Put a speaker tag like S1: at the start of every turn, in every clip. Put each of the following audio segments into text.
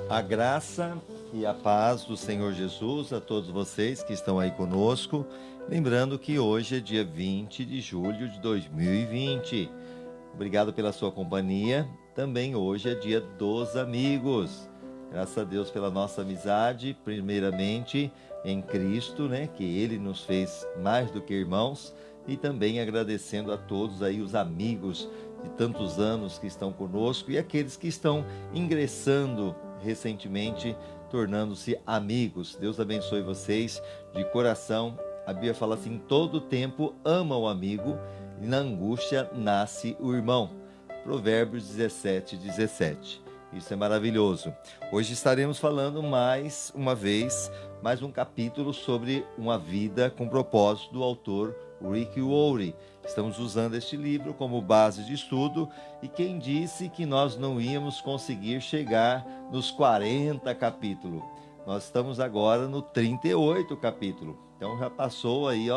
S1: A graça e a paz do Senhor Jesus a todos vocês que estão aí conosco. Lembrando que hoje é dia 20 de julho de 2020. Obrigado pela sua companhia. Também hoje é dia dos amigos. Graças a Deus pela nossa amizade, primeiramente em Cristo, né? Que Ele nos fez mais do que irmãos. E também agradecendo a todos aí os amigos de tantos anos que estão conosco e aqueles que estão ingressando recentemente, tornando-se amigos. Deus abençoe vocês de coração. A Bíblia fala assim: todo tempo ama o amigo e na angústia nasce o irmão. Provérbios 17:17. Isso é maravilhoso. Hoje estaremos falando mais uma vez, mais um capítulo sobre uma vida com propósito do autor Rick Warren. Estamos usando este livro como base de estudo e quem disse que nós não íamos conseguir chegar nos 40 capítulos? Nós estamos agora no 38 capítulo. Então já passou aí,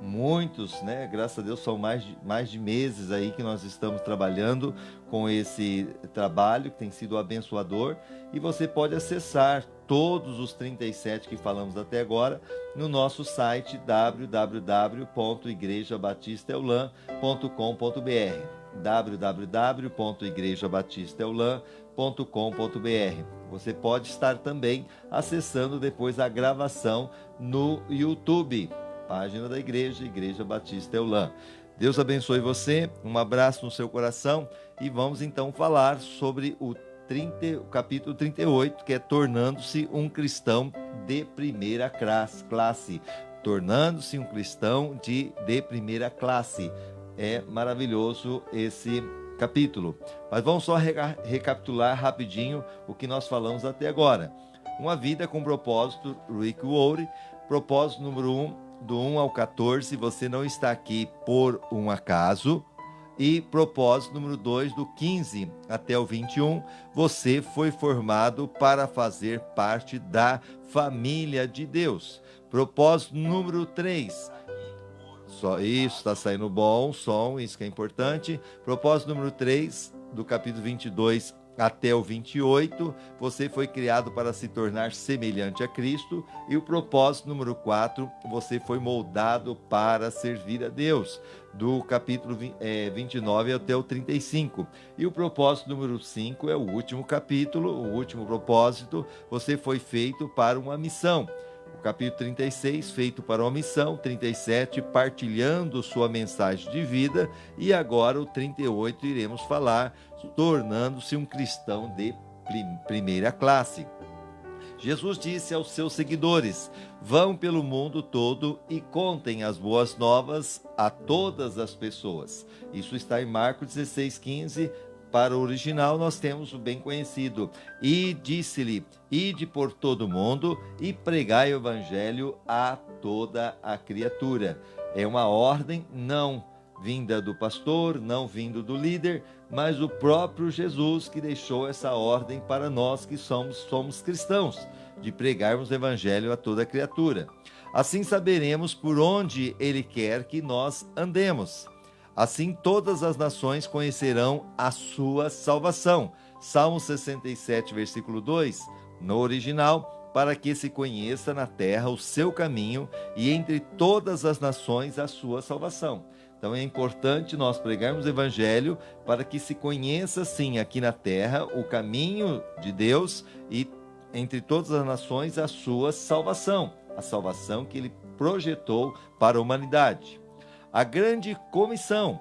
S1: muitos, né? Graças a Deus são mais de meses aí que nós estamos trabalhando com esse trabalho que tem sido abençoador e você pode acessar todos os 37 que falamos até agora no nosso site www.igrejabatistaeulan.com.br www.igrejabatistaeulan.com.br. Você pode estar também acessando depois a gravação no YouTube, página da igreja, Igreja Batista Eulan. Deus abençoe você, um abraço no seu coração e vamos então falar sobre o capítulo 38, que é tornando-se um cristão de primeira classe. Tornando-se um cristão de primeira classe. É maravilhoso esse capítulo. Mas vamos só recapitular rapidinho o que nós falamos até agora. Uma vida com propósito, Rick Warren. Propósito número 1, do 1 ao 14, você não está aqui por um acaso. E propósito número 2, do 15 até o 21, você foi formado para fazer parte da família de Deus. Propósito número 3, só isso, está saindo bom som, isso que é importante. Propósito número 3, do capítulo 22 até o 28, você foi criado para se tornar semelhante a Cristo. E o propósito número 4, você foi moldado para servir a Deus, do capítulo 29 até o 35. E o propósito número 5 é o último capítulo, o último propósito, você foi feito para uma missão. O capítulo 36, feito para uma missão. 37, partilhando sua mensagem de vida. E agora o 38, iremos falar, tornando-se um cristão de primeira classe. Jesus disse aos seus seguidores: vão pelo mundo todo e contem as boas novas a todas as pessoas. Isso está em Marcos 16:15. Para o original, nós temos o bem conhecido: e disse-lhe, ide por todo o mundo e pregai o evangelho a toda a criatura. É uma ordem não vinda do pastor, não vindo do líder, mas o próprio Jesus que deixou essa ordem para nós que somos cristãos, de pregarmos o evangelho a toda a criatura. Assim saberemos por onde ele quer que nós andemos. Assim todas as nações conhecerão a sua salvação. Salmo 67, versículo 2, no original: para que se conheça na terra o seu caminho e entre todas as nações a sua salvação. Então é importante nós pregarmos o evangelho para que se conheça sim aqui na terra o caminho de Deus e entre todas as nações a sua salvação, a salvação que ele projetou para a humanidade. A grande comissão,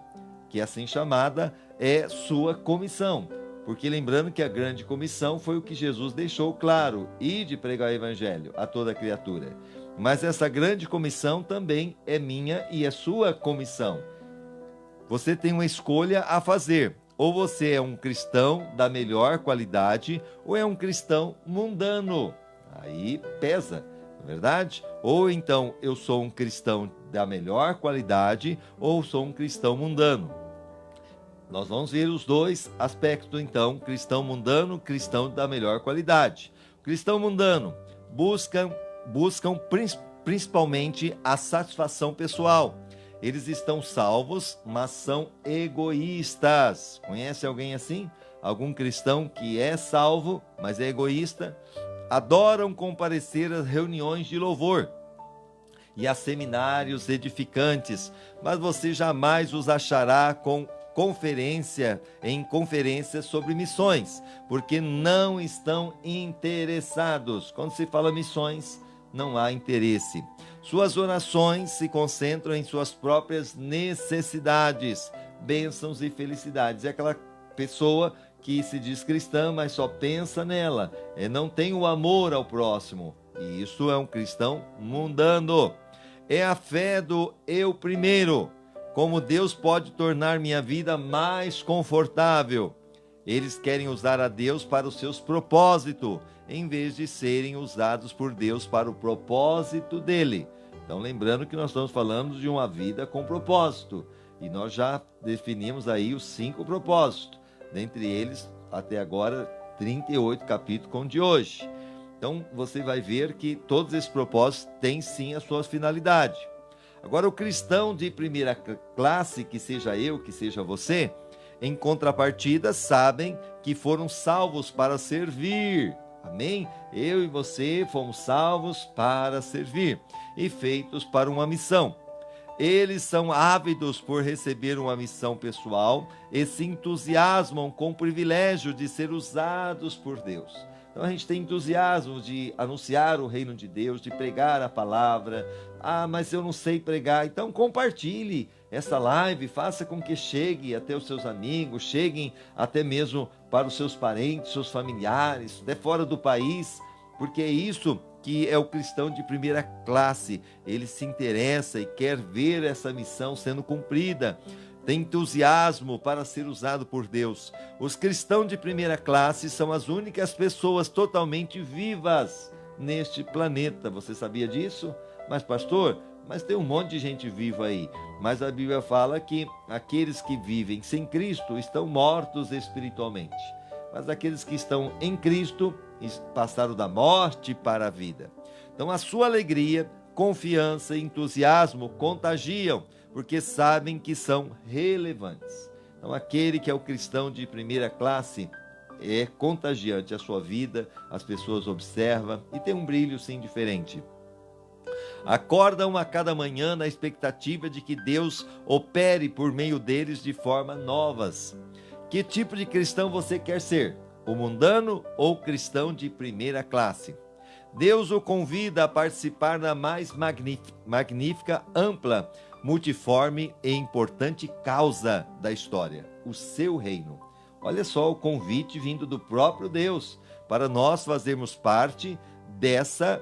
S1: que é assim chamada, é sua comissão. Porque lembrando que a grande comissão foi o que Jesus deixou claro: ide pregar o evangelho a toda criatura. Mas essa grande comissão também é minha e é sua comissão. Você tem uma escolha a fazer. Ou você é um cristão da melhor qualidade, ou é um cristão mundano. Aí pesa, não é verdade? Ou então eu sou um cristão da melhor qualidade, ou sou um cristão mundano. Nós vamos ver os dois aspectos então: cristão mundano, cristão da melhor qualidade. O cristão mundano buscam principalmente a satisfação pessoal. Eles estão salvos, mas são egoístas. Conhece alguém assim? algum cristão que é salvo, mas é egoísta, adoram comparecer às reuniões de louvor e a seminários edificantes, mas você jamais os achará em conferências sobre missões, porque não estão interessados. Quando se fala missões, não há interesse. Suas orações se concentram em suas próprias necessidades, bênçãos e felicidades. É aquela pessoa que se diz cristã, mas só pensa nela, não tem o amor ao próximo, e isso é um cristão mundano. É a fé do eu primeiro, como Deus pode tornar minha vida mais confortável. Eles querem usar a Deus para os seus propósitos, em vez de serem usados por Deus para o propósito dele. Então, lembrando que nós estamos falando de uma vida com propósito, e nós já definimos aí os 5 propósitos, dentre eles, até agora, 38 capítulos com o de hoje. Então, você vai ver que todos esses propósitos têm sim a sua finalidade. Agora, o cristão de primeira classe, que seja eu, que seja você, em contrapartida, sabem que foram salvos para servir. Amém? Eu e você fomos salvos para servir e feitos para uma missão. Eles são ávidos por receber uma missão pessoal e se entusiasmam com o privilégio de ser usados por Deus. Então a gente tem entusiasmo de anunciar o reino de Deus, de pregar a palavra. Ah, mas eu não sei pregar. Então compartilhe essa live, faça com que chegue até os seus amigos, cheguem até mesmo para os seus parentes, seus familiares, até fora do país, porque é isso que é o cristão de primeira classe. Ele se interessa e quer ver essa missão sendo cumprida. Tem entusiasmo para ser usado por Deus. Os cristãos de primeira classe são as únicas pessoas totalmente vivas neste planeta. Você sabia disso? Mas pastor, tem um monte de gente viva aí. Mas a Bíblia fala que aqueles que vivem sem Cristo estão mortos espiritualmente. Mas aqueles que estão em Cristo passaram da morte para a vida. Então a sua alegria, confiança e entusiasmo contagiam, porque sabem que são relevantes. Então aquele que é o cristão de primeira classe é contagiante a sua vida, as pessoas observam e tem um brilho sim diferente. Acordam a cada manhã na expectativa de que Deus opere por meio deles de forma novas. Que tipo de cristão você quer ser? O mundano ou cristão de primeira classe? Deus o convida a participar da mais magnífica, ampla, multiforme e importante causa da história, o seu reino. Olha só o convite vindo do próprio Deus para nós fazermos parte dessa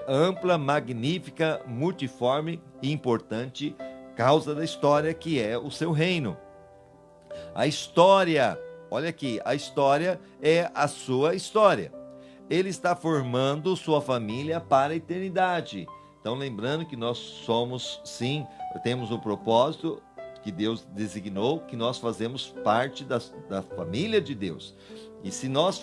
S1: ampla, magnífica, multiforme e importante causa da história, que é o seu reino. A história, olha aqui, a história é a sua história. Ele está formando sua família para a eternidade. Então, lembrando que nós somos, sim, temos um propósito que Deus designou, que nós fazemos parte da família de Deus. E se nós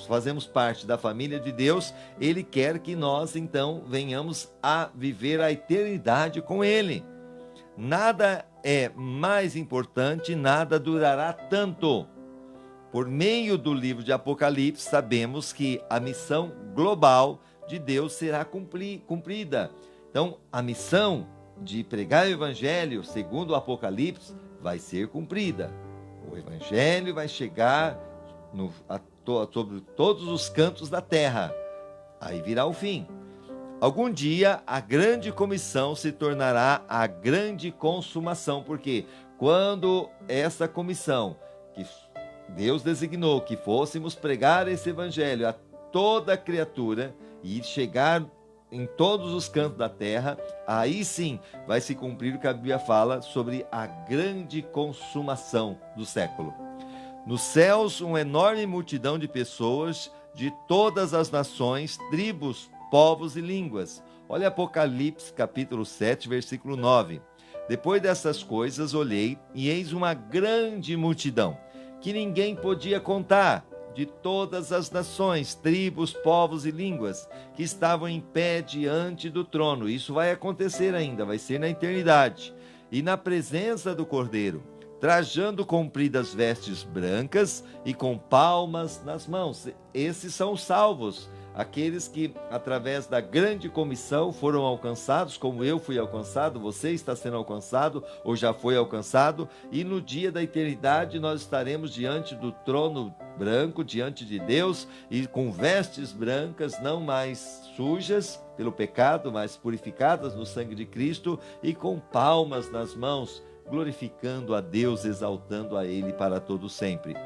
S1: fazemos parte da família de Deus, Ele quer que nós, então, venhamos a viver a eternidade com Ele. Nada é mais importante, nada durará tanto. Por meio do livro de Apocalipse, sabemos que a missão global de Deus será cumprida. Então, a missão de pregar o Evangelho, segundo o Apocalipse, vai ser cumprida. O Evangelho vai chegar sobre todos os cantos da terra. Aí virá o fim. Algum dia, a grande comissão se tornará a grande consumação, porque quando essa comissão, que Deus designou que fôssemos pregar esse Evangelho a toda criatura e chegar em todos os cantos da terra, aí sim vai se cumprir o que a Bíblia fala sobre a grande consumação do século. Nos céus, uma enorme multidão de pessoas de todas as nações, tribos, povos e línguas. Olha Apocalipse capítulo 7, versículo 9. Depois dessas coisas olhei e eis uma grande multidão, que ninguém podia contar, de todas as nações, tribos, povos e línguas, que estavam em pé diante do trono. Isso vai acontecer ainda, vai ser na eternidade. E na presença do Cordeiro, trajando compridas vestes brancas e com palmas nas mãos. Esses são os salvos, aqueles que, através da grande comissão, foram alcançados, como eu fui alcançado, você está sendo alcançado ou já foi alcançado, e no dia da eternidade nós estaremos diante do trono branco, diante de Deus, e com vestes brancas, não mais sujas pelo pecado, mas purificadas no sangue de Cristo, e com palmas nas mãos, glorificando a Deus, exaltando a Ele para todo sempre.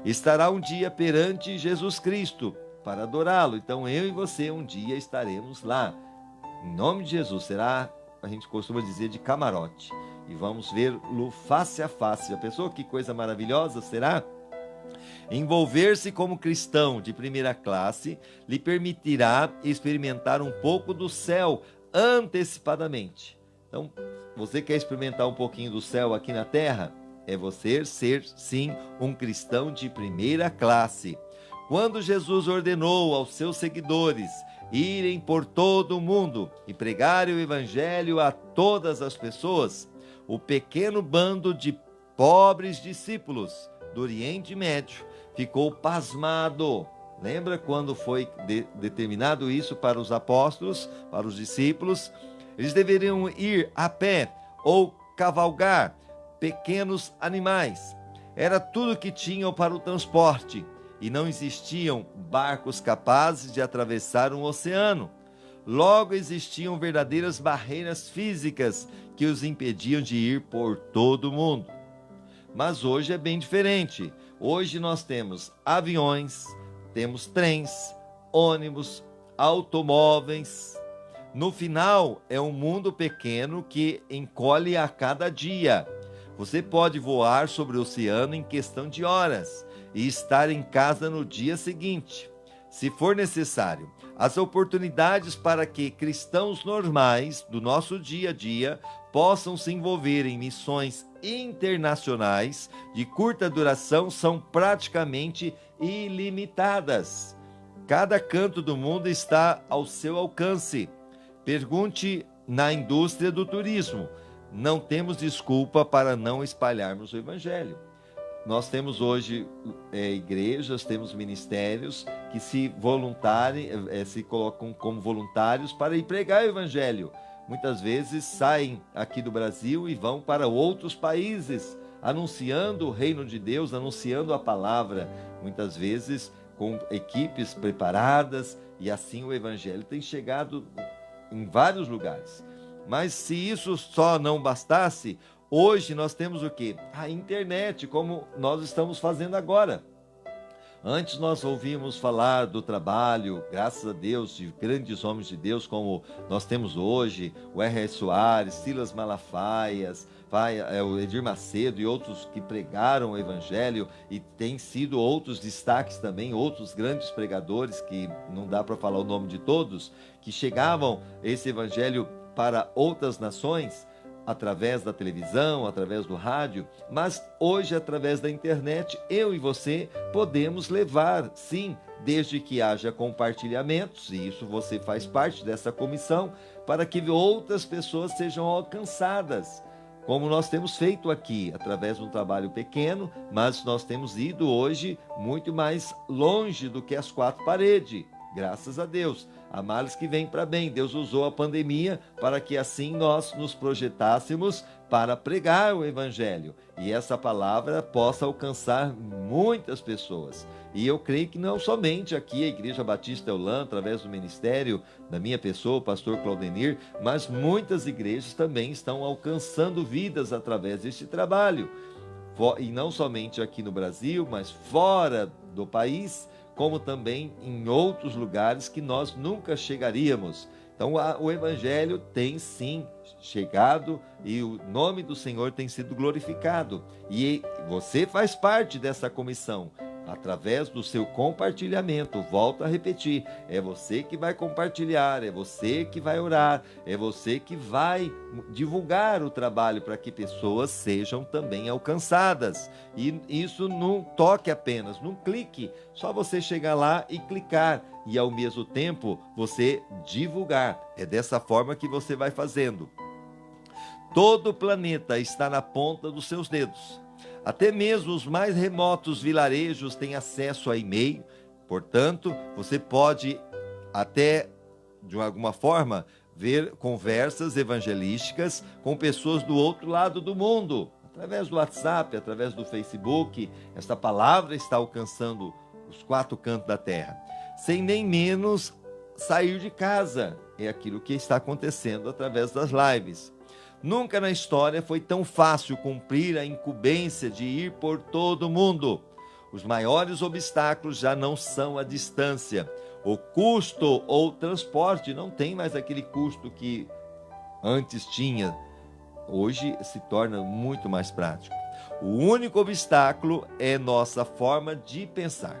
S1: Estará um dia perante Jesus Cristo para adorá-lo. Então eu e você um dia estaremos lá. Em nome de Jesus, será, a gente costuma dizer, de camarote. E vamos vê-lo face a face. A pessoa, que coisa maravilhosa será? Envolver-se como cristão de primeira classe lhe permitirá experimentar um pouco do céu antecipadamente. Então, você quer experimentar um pouquinho do céu aqui na terra? É você ser, sim, um cristão de primeira classe. Quando Jesus ordenou aos seus seguidores irem por todo o mundo e pregarem o evangelho a todas as pessoas, o pequeno bando de pobres discípulos do Oriente Médio ficou pasmado. Lembra quando foi determinado isso para os apóstolos, para os discípulos? Eles deveriam ir a pé ou cavalgar pequenos animais. Era tudo que tinham para o transporte e não existiam barcos capazes de atravessar um oceano. Logo existiam verdadeiras barreiras físicas que os impediam de ir por todo o mundo. Mas hoje é bem diferente. Hoje nós temos aviões, temos trens, ônibus, automóveis. No final, é um mundo pequeno que encolhe a cada dia. Você pode voar sobre o oceano em questão de horas e estar em casa no dia seguinte, se for necessário. As oportunidades para que cristãos normais do nosso dia a dia possam se envolver em missões internacionais de curta duração são praticamente ilimitadas. Cada canto do mundo está ao seu alcance. Pergunte na indústria do turismo. Não temos desculpa para não espalharmos o evangelho. Nós temos hoje igrejas, temos ministérios que se colocam como voluntários para ir pregar o evangelho. Muitas vezes saem aqui do Brasil e vão para outros países, anunciando o reino de Deus, anunciando a palavra, muitas vezes com equipes preparadas, e assim o evangelho tem chegado em vários lugares. Mas se isso só não bastasse, hoje nós temos o quê? A internet, como nós estamos fazendo agora. Antes nós ouvimos falar do trabalho, graças a Deus, de grandes homens de Deus, como nós temos hoje, o R.R. Soares, Silas Malafaias, o Edir Macedo e outros que pregaram o evangelho, e tem sido outros destaques também, outros grandes pregadores, que não dá para falar o nome de todos, que chegavam esse evangelho para outras nações, através da televisão, através do rádio, mas hoje, através da internet, eu e você podemos levar, sim, desde que haja compartilhamentos, e isso você faz parte dessa comissão, para que outras pessoas sejam alcançadas, como nós temos feito aqui, através de um trabalho pequeno, mas nós temos ido hoje muito mais longe do que as quatro paredes. Graças a Deus, há males que vêm para bem. Deus usou a pandemia para que assim nós nos projetássemos para pregar o evangelho e essa palavra possa alcançar muitas pessoas. E eu creio que não somente aqui a Igreja Batista Eulã, através do ministério da minha pessoa, o pastor Claudenir, mas muitas igrejas também estão alcançando vidas através deste trabalho. E não somente aqui no Brasil, mas fora do país, como também em outros lugares que nós nunca chegaríamos. Então o evangelho tem sim chegado e o nome do Senhor tem sido glorificado. E você faz parte dessa comissão, através do seu compartilhamento. Volto a repetir, é você que vai compartilhar, é você que vai orar, é você que vai divulgar o trabalho para que pessoas sejam também alcançadas. E isso num toque apenas, num clique, só você chegar lá e clicar e ao mesmo tempo você divulgar. É dessa forma que você vai fazendo. Todo o planeta está na ponta dos seus dedos. Até mesmo os mais remotos vilarejos têm acesso a e-mail. Portanto, você pode até, de alguma forma, ver conversas evangelísticas com pessoas do outro lado do mundo. Através do WhatsApp, através do Facebook, esta palavra está alcançando os 4 cantos da terra. Sem nem menos sair de casa. É aquilo que está acontecendo através das lives. Nunca na história foi tão fácil cumprir a incumbência de ir por todo o mundo. Os maiores obstáculos já não são a distância. O custo ou transporte não tem mais aquele custo que antes tinha. Hoje se torna muito mais prático. O único obstáculo é nossa forma de pensar.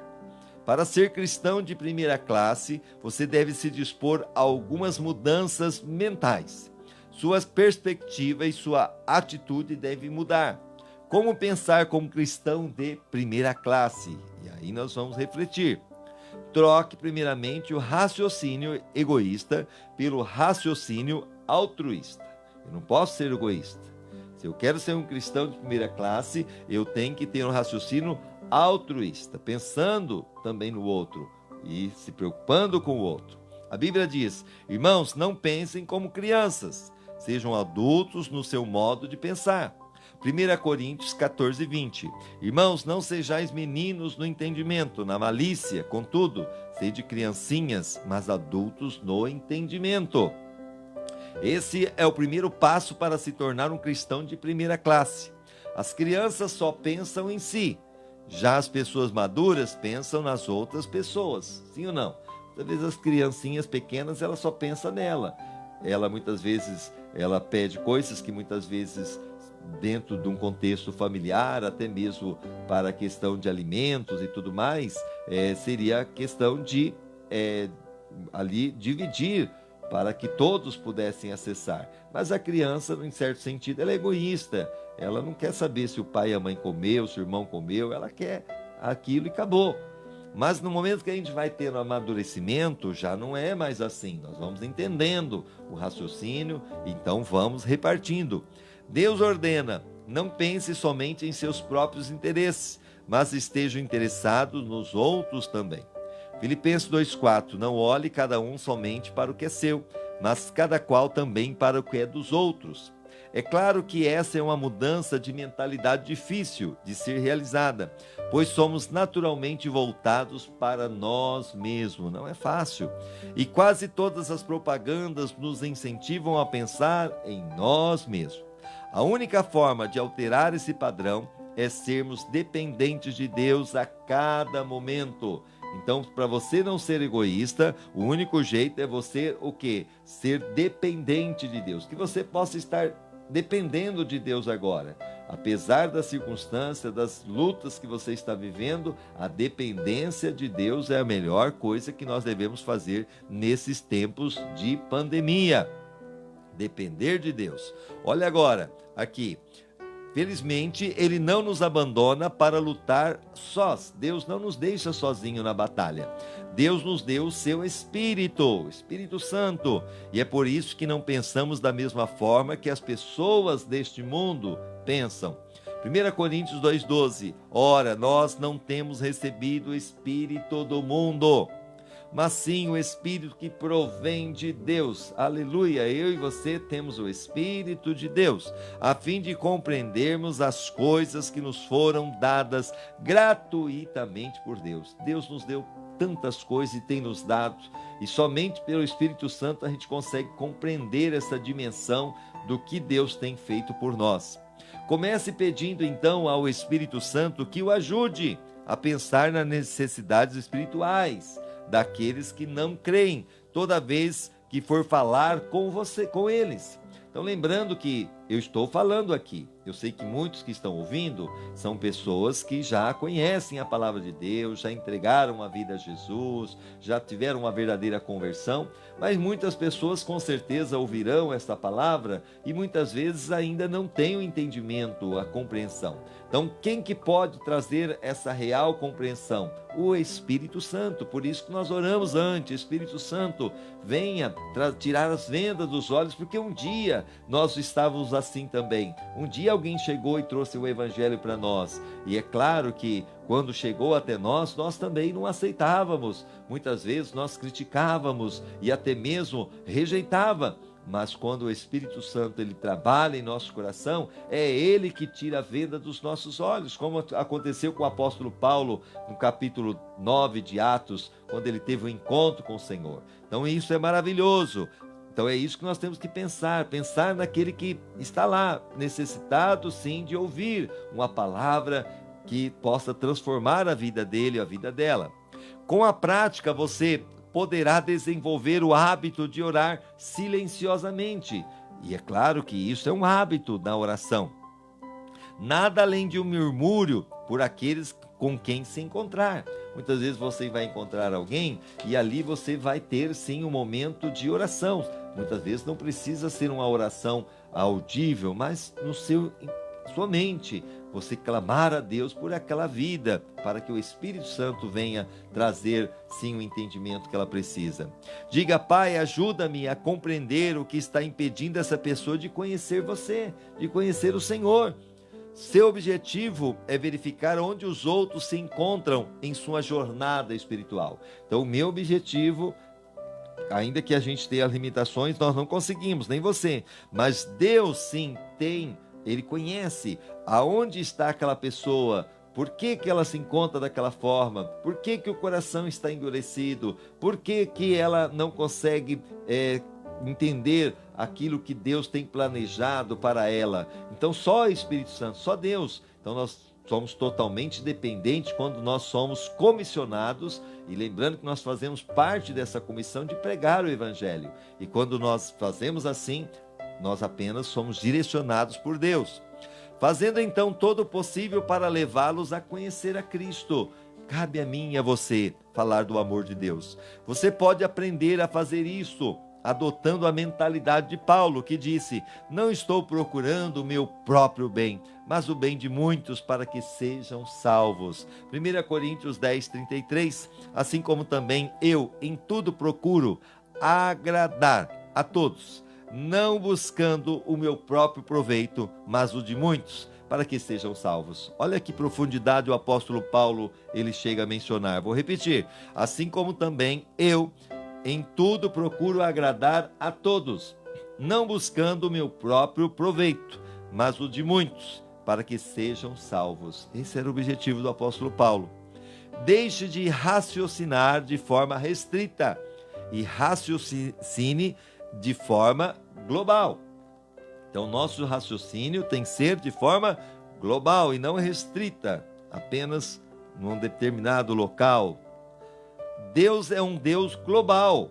S1: Para ser cristão de primeira classe, você deve se dispor a algumas mudanças mentais. Sua perspectiva e sua atitude devem mudar. Como pensar como cristão de primeira classe? E aí nós vamos refletir. Troque primeiramente o raciocínio egoísta pelo raciocínio altruísta. Eu não posso ser egoísta. Se eu quero ser um cristão de primeira classe, eu tenho que ter um raciocínio altruísta, pensando também no outro e se preocupando com o outro. A Bíblia diz: irmãos, não pensem como crianças, sejam adultos no seu modo de pensar. 1 Coríntios 14, 20. Irmãos, não sejais meninos no entendimento, na malícia, contudo, sede criancinhas, mas adultos no entendimento. Esse é o primeiro passo para se tornar um cristão de primeira classe. As crianças só pensam em si, já as pessoas maduras pensam nas outras pessoas, sim ou não? Muitas vezes as criancinhas pequenas, ela só pensa nela. Ela muitas vezes, ela pede coisas que muitas vezes dentro de um contexto familiar, até mesmo para a questão de alimentos e tudo mais, seria a questão de ali dividir para que todos pudessem acessar. Mas a criança, em certo sentido, ela é egoísta. Ela não quer saber se o pai e a mãe comeu, se o irmão comeu, ela quer aquilo e acabou. Mas no momento que a gente vai ter o amadurecimento, já não é mais assim. Nós vamos entendendo o raciocínio, então vamos repartindo. Deus ordena: não pense somente em seus próprios interesses, mas estejam interessados nos outros também. Filipenses 2,4: não olhe cada um somente para o que é seu, mas cada qual também para o que é dos outros. É claro que essa é uma mudança de mentalidade difícil de ser realizada, pois somos naturalmente voltados para nós mesmos. Não é fácil. E quase todas as propagandas nos incentivam a pensar em nós mesmos. A única forma de alterar esse padrão é sermos dependentes de Deus a cada momento. Então, para você não ser egoísta, o único jeito é você o quê? Ser dependente de Deus. Que você possa estar dependendo de Deus agora. Apesar da circunstância, das lutas que você está vivendo, a dependência de Deus é a melhor coisa que nós devemos fazer nesses tempos de pandemia. Depender de Deus. Olha agora, aqui. Felizmente, Ele não nos abandona para lutar sós. Deus não nos deixa sozinho na batalha. Deus nos deu o seu Espírito, o Espírito Santo. E é por isso que não pensamos da mesma forma que as pessoas deste mundo pensam. 1 Coríntios 2,12. Ora, nós não temos recebido o Espírito do mundo, mas sim o Espírito que provém de Deus. Aleluia! Eu e você temos o Espírito de Deus, a fim de compreendermos as coisas que nos foram dadas gratuitamente por Deus. Deus nos deu tantas coisas e tem nos dado, e somente pelo Espírito Santo a gente consegue compreender essa dimensão do que Deus tem feito por nós. Comece pedindo então ao Espírito Santo que o ajude a pensar nas necessidades espirituais daqueles que não creem, toda vez que for falar com você, com eles. Então, lembrando que eu estou falando aqui, eu sei que muitos que estão ouvindo são pessoas que já conhecem a palavra de Deus, já entregaram a vida a Jesus, já tiveram uma verdadeira conversão, mas muitas pessoas com certeza ouvirão esta palavra e muitas vezes ainda não têm o entendimento, a compreensão. Então, quem que pode trazer essa real compreensão? O Espírito Santo. Por isso que nós oramos antes: Espírito Santo, venha tirar as vendas dos olhos, porque um dia nós estávamos assim também. Um dia alguém chegou e trouxe o evangelho para nós. E é claro que quando chegou até nós, nós também não aceitávamos. Muitas vezes nós criticávamos e até mesmo rejeitava. Mas quando o Espírito Santo ele trabalha em nosso coração, é ele que tira a venda dos nossos olhos, como aconteceu com o apóstolo Paulo no capítulo 9 de Atos, quando ele teve um encontro com o Senhor. Então isso é maravilhoso. Então é isso que nós temos que pensar naquele que está lá, necessitado sim de ouvir uma palavra que possa transformar a vida dele, a vida dela. Com a prática você poderá desenvolver o hábito de orar silenciosamente. E é claro que isso é um hábito na oração. Nada além de um murmúrio por aqueles com quem se encontrar. Muitas vezes você vai encontrar alguém e ali você vai ter sim um momento de oração. Muitas vezes não precisa ser uma oração audível, mas no sua mente, você clamar a Deus por aquela vida, para que o Espírito Santo venha trazer sim o entendimento que ela precisa. Diga: Pai, ajuda-me a compreender o que está impedindo essa pessoa de conhecer você, de conhecer o Senhor. Seu objetivo é verificar onde os outros se encontram em sua jornada espiritual. Então, o meu objetivo, ainda que a gente tenha limitações, nós não conseguimos, nem você, mas Deus sim tem. Ele conhece aonde está aquela pessoa, por que ela se encontra daquela forma, por que o coração está endurecido, por que ela não consegue entender aquilo que Deus tem planejado para ela. Então só o Espírito Santo, só Deus. Então nós somos totalmente dependentes quando nós somos comissionados, e lembrando que nós fazemos parte dessa comissão de pregar o Evangelho. E quando nós fazemos assim, nós apenas somos direcionados por Deus, fazendo então todo o possível para levá-los a conhecer a Cristo. Cabe a mim e a você falar do amor de Deus. Você pode aprender a fazer isso adotando a mentalidade de Paulo, que disse: não estou procurando o meu próprio bem, mas o bem de muitos, para que sejam salvos. 1 Coríntios 10:33. Assim como também eu em tudo procuro agradar a todos, não buscando o meu próprio proveito, mas o de muitos, para que sejam salvos. Olha que profundidade o apóstolo Paulo ele chega a mencionar. Vou repetir: assim como também eu em tudo procuro agradar a todos, não buscando o meu próprio proveito, mas o de muitos, para que sejam salvos. Esse era o objetivo do apóstolo Paulo. Deixe de raciocinar de forma restrita e raciocine de forma global. Então, nosso raciocínio tem que ser de forma global e não restrita, apenas num determinado local. Deus é um Deus global.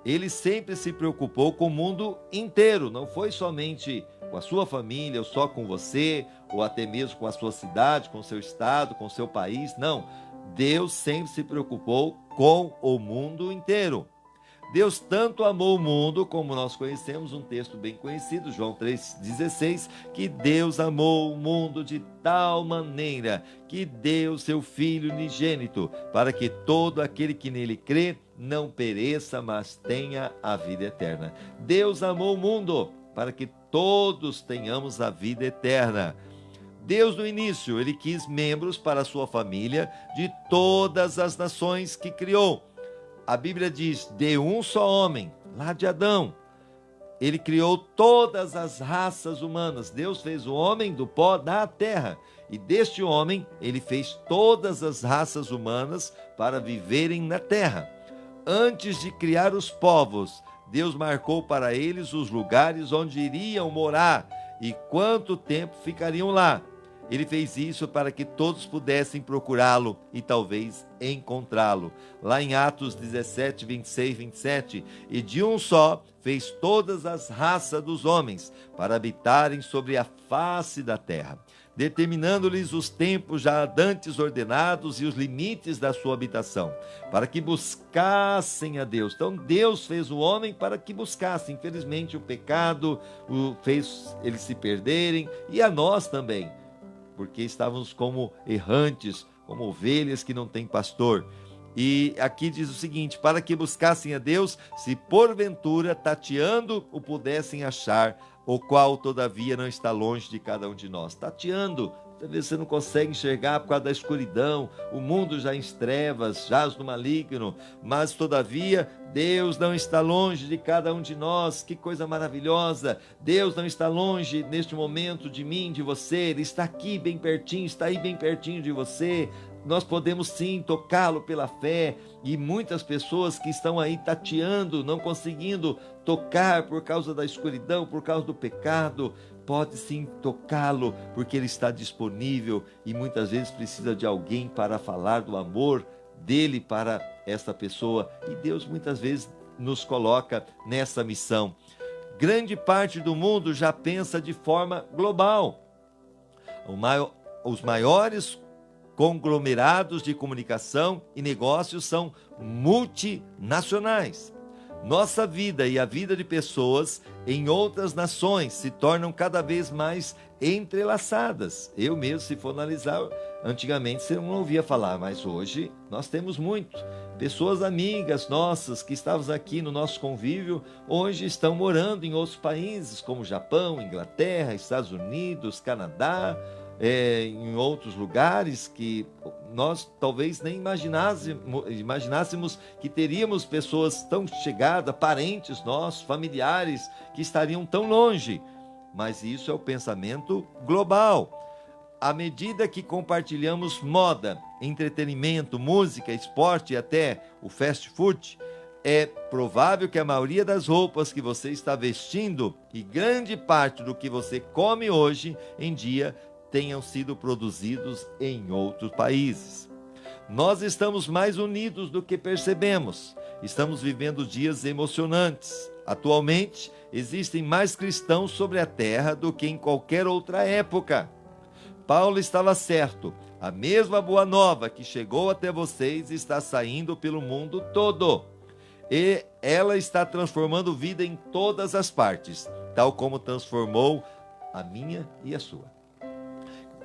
S1: Ele sempre se preocupou com o mundo inteiro, não foi somente com a sua família, ou só com você, ou até mesmo com a sua cidade, com o seu estado, com o seu país. Não, Deus sempre se preocupou com o mundo inteiro. Deus tanto amou o mundo, como nós conhecemos um texto bem conhecido, João 3,16, que Deus amou o mundo de tal maneira que deu seu Filho unigênito, para que todo aquele que nele crê não pereça, mas tenha a vida eterna. Deus amou o mundo para que todos tenhamos a vida eterna. Deus, no início, ele quis membros para a sua família de todas as nações que criou. A Bíblia diz: de um só homem, lá de Adão, ele criou todas as raças humanas. Deus fez o homem do pó da terra, e deste homem ele fez todas as raças humanas para viverem na terra. Antes de criar os povos, Deus marcou para eles os lugares onde iriam morar e quanto tempo ficariam lá. Ele fez isso para que todos pudessem procurá-lo e talvez encontrá-lo. Lá em Atos 17, 26, 27, e de um só fez todas as raças dos homens para habitarem sobre a face da terra, determinando-lhes os tempos já dantes ordenados e os limites da sua habitação, para que buscassem a Deus. Então Deus fez o homem para que buscassem. Infelizmente o pecado fez eles se perderem, e a nós também, porque estávamos como errantes, como ovelhas que não têm pastor. E aqui diz o seguinte: para que buscassem a Deus, se porventura tateando o pudessem achar, o qual, todavia, não está longe de cada um de nós. Tateando, talvez você não consegue enxergar por causa da escuridão, o mundo já em trevas, jaz no maligno, mas, todavia, Deus não está longe de cada um de nós. Que coisa maravilhosa! Deus não está longe neste momento de mim, de você. Ele está aqui bem pertinho, está aí bem pertinho de você. Nós podemos sim tocá-lo pela fé, e muitas pessoas que estão aí tateando, não conseguindo tocar por causa da escuridão, por causa do pecado, pode sim tocá-lo, porque ele está disponível, e muitas vezes precisa de alguém para falar do amor dele para essa pessoa, e Deus muitas vezes nos coloca nessa missão. Grande parte do mundo já pensa de forma global. Os maiores conglomerados de comunicação e negócios são multinacionais. Nossa vida e a vida de pessoas em outras nações se tornam cada vez mais entrelaçadas. Eu mesmo, se for analisar, antigamente você não ouvia falar, mas hoje nós temos muito. Pessoas amigas nossas que estavam aqui no nosso convívio, hoje estão morando em outros países, como Japão, Inglaterra, Estados Unidos, Canadá, em outros lugares que nós talvez nem imaginássemos que teríamos pessoas tão chegadas, parentes nossos, familiares, que estariam tão longe. Mas isso é o pensamento global. À medida que compartilhamos moda, entretenimento, música, esporte e até o fast food, é provável que a maioria das roupas que você está vestindo e grande parte do que você come hoje em dia tenham sido produzidos em outros países. Nós estamos mais unidos do que percebemos. Estamos vivendo dias emocionantes. Atualmente, existem mais cristãos sobre a terra do que em qualquer outra época. Paulo estava certo. A mesma boa nova que chegou até vocês está saindo pelo mundo todo. E ela está transformando vida em todas as partes, tal como transformou a minha e a sua.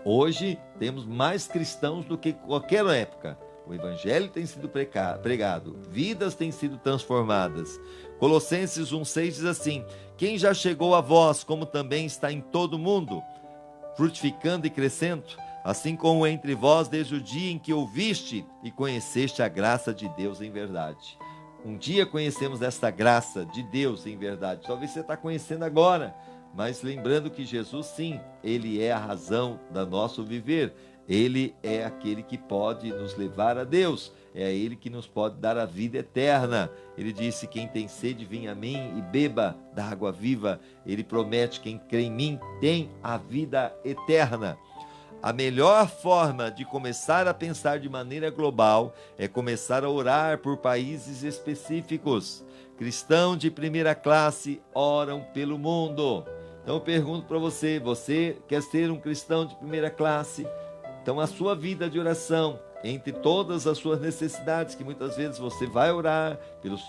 S1: Hoje temos mais cristãos do que qualquer época. O evangelho tem sido pregado, vidas têm sido transformadas. Colossenses 1,6 diz assim: quem já chegou a vós, como também está em todo o mundo, frutificando e crescendo, assim como entre vós desde o dia em que ouviste e conheceste a graça de Deus em verdade. Um dia conhecemos esta graça de Deus em verdade. Talvez você está conhecendo agora, mas lembrando que Jesus, sim, Ele é a razão do nosso viver. Ele é aquele que pode nos levar a Deus. É Ele que nos pode dar a vida eterna. Ele disse: quem tem sede, venha a mim e beba da água viva. Ele promete: quem crê em mim tem a vida eterna. A melhor forma de começar a pensar de maneira global é começar a orar por países específicos. Cristãos de primeira classe oram pelo mundo. Então eu pergunto para você: você quer ser um cristão de primeira classe? Então a sua vida de oração, entre todas as suas necessidades, que muitas vezes você vai orar pelos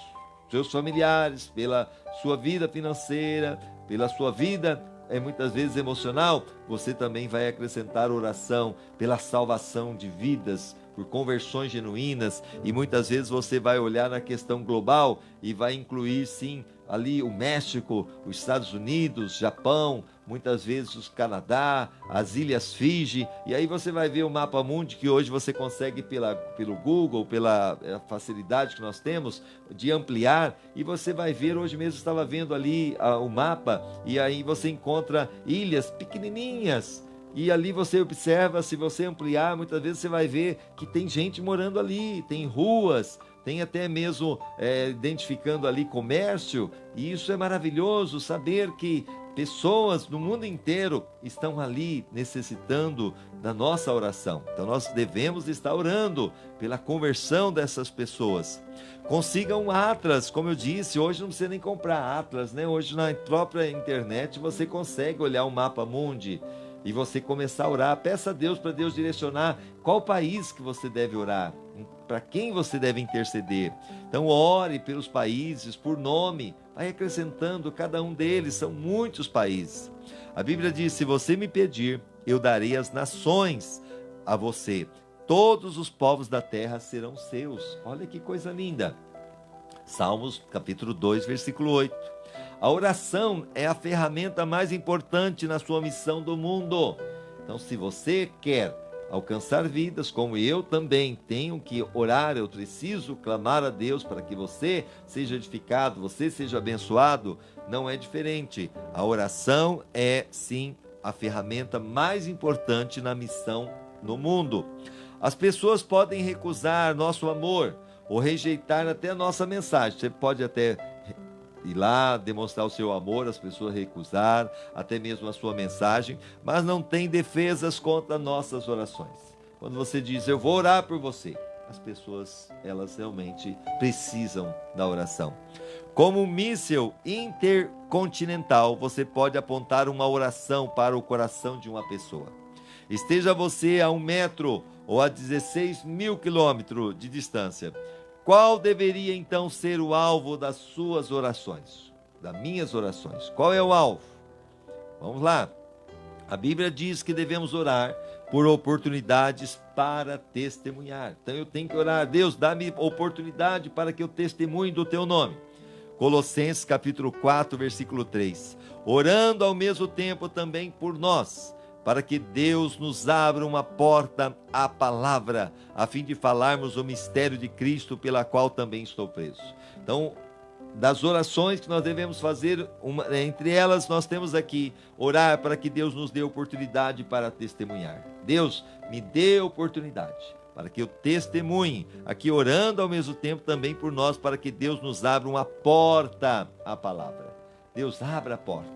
S1: seus familiares, pela sua vida financeira, pela sua vida muitas vezes emocional, você também vai acrescentar oração pela salvação de vidas, por conversões genuínas, e muitas vezes você vai olhar na questão global e vai incluir sim ali o México, os Estados Unidos, Japão, muitas vezes o Canadá, as Ilhas Fiji, e aí você vai ver o mapa mundi que hoje você consegue pelo Google, pela facilidade que nós temos de ampliar, e você vai ver, hoje mesmo estava vendo ali o mapa, e aí você encontra ilhas pequenininhas, e ali você observa, se você ampliar, muitas vezes você vai ver que tem gente morando ali, tem ruas, tem até mesmo identificando ali comércio, e isso é maravilhoso, saber que pessoas no mundo inteiro estão ali necessitando da nossa oração. Então nós devemos estar orando pela conversão dessas pessoas. Consiga um atlas, como eu disse, hoje não precisa nem comprar atlas, né? Hoje na própria internet você consegue olhar o mapa mundi e você começar a orar. Peça a Deus para Deus direcionar qual país que você deve orar, para quem você deve interceder. Então ore pelos países, por nome, vai acrescentando cada um deles, são muitos países. A Bíblia diz: se você me pedir, eu darei as nações a você, todos os povos da terra serão seus. Olha que coisa linda. Salmos capítulo 2, versículo 8. A oração é a ferramenta mais importante na sua missão do mundo. Então, se você quer alcançar vidas, como eu também tenho que orar, eu preciso clamar a Deus para que você seja edificado, você seja abençoado, não é diferente. A oração é, sim, a ferramenta mais importante na missão no mundo. As pessoas podem recusar nosso amor ou rejeitar até a nossa mensagem. Você pode até ir lá demonstrar o seu amor, as pessoas recusar, até mesmo a sua mensagem, mas não tem defesas contra nossas orações. Quando você diz, eu vou orar por você, as pessoas, elas realmente precisam da oração. Como um míssil intercontinental, você pode apontar uma oração para o coração de uma pessoa. Esteja você a 1 metro ou a 16 mil quilômetros de distância. Qual deveria então ser o alvo das suas orações? Das minhas orações. Qual é o alvo? Vamos lá. A Bíblia diz que devemos orar por oportunidades para testemunhar. Então eu tenho que orar, Deus, dá-me oportunidade para que eu testemunhe do teu nome. Colossenses capítulo 4, versículo 3. Orando ao mesmo tempo também por nós, para que Deus nos abra uma porta à palavra, a fim de falarmos o mistério de Cristo, pela qual também estou preso. Então, das orações que nós devemos fazer, entre elas nós temos aqui, orar para que Deus nos dê oportunidade para testemunhar. Deus, me dê oportunidade para que eu testemunhe, aqui orando ao mesmo tempo também por nós, para que Deus nos abra uma porta à palavra. Deus, abra a porta,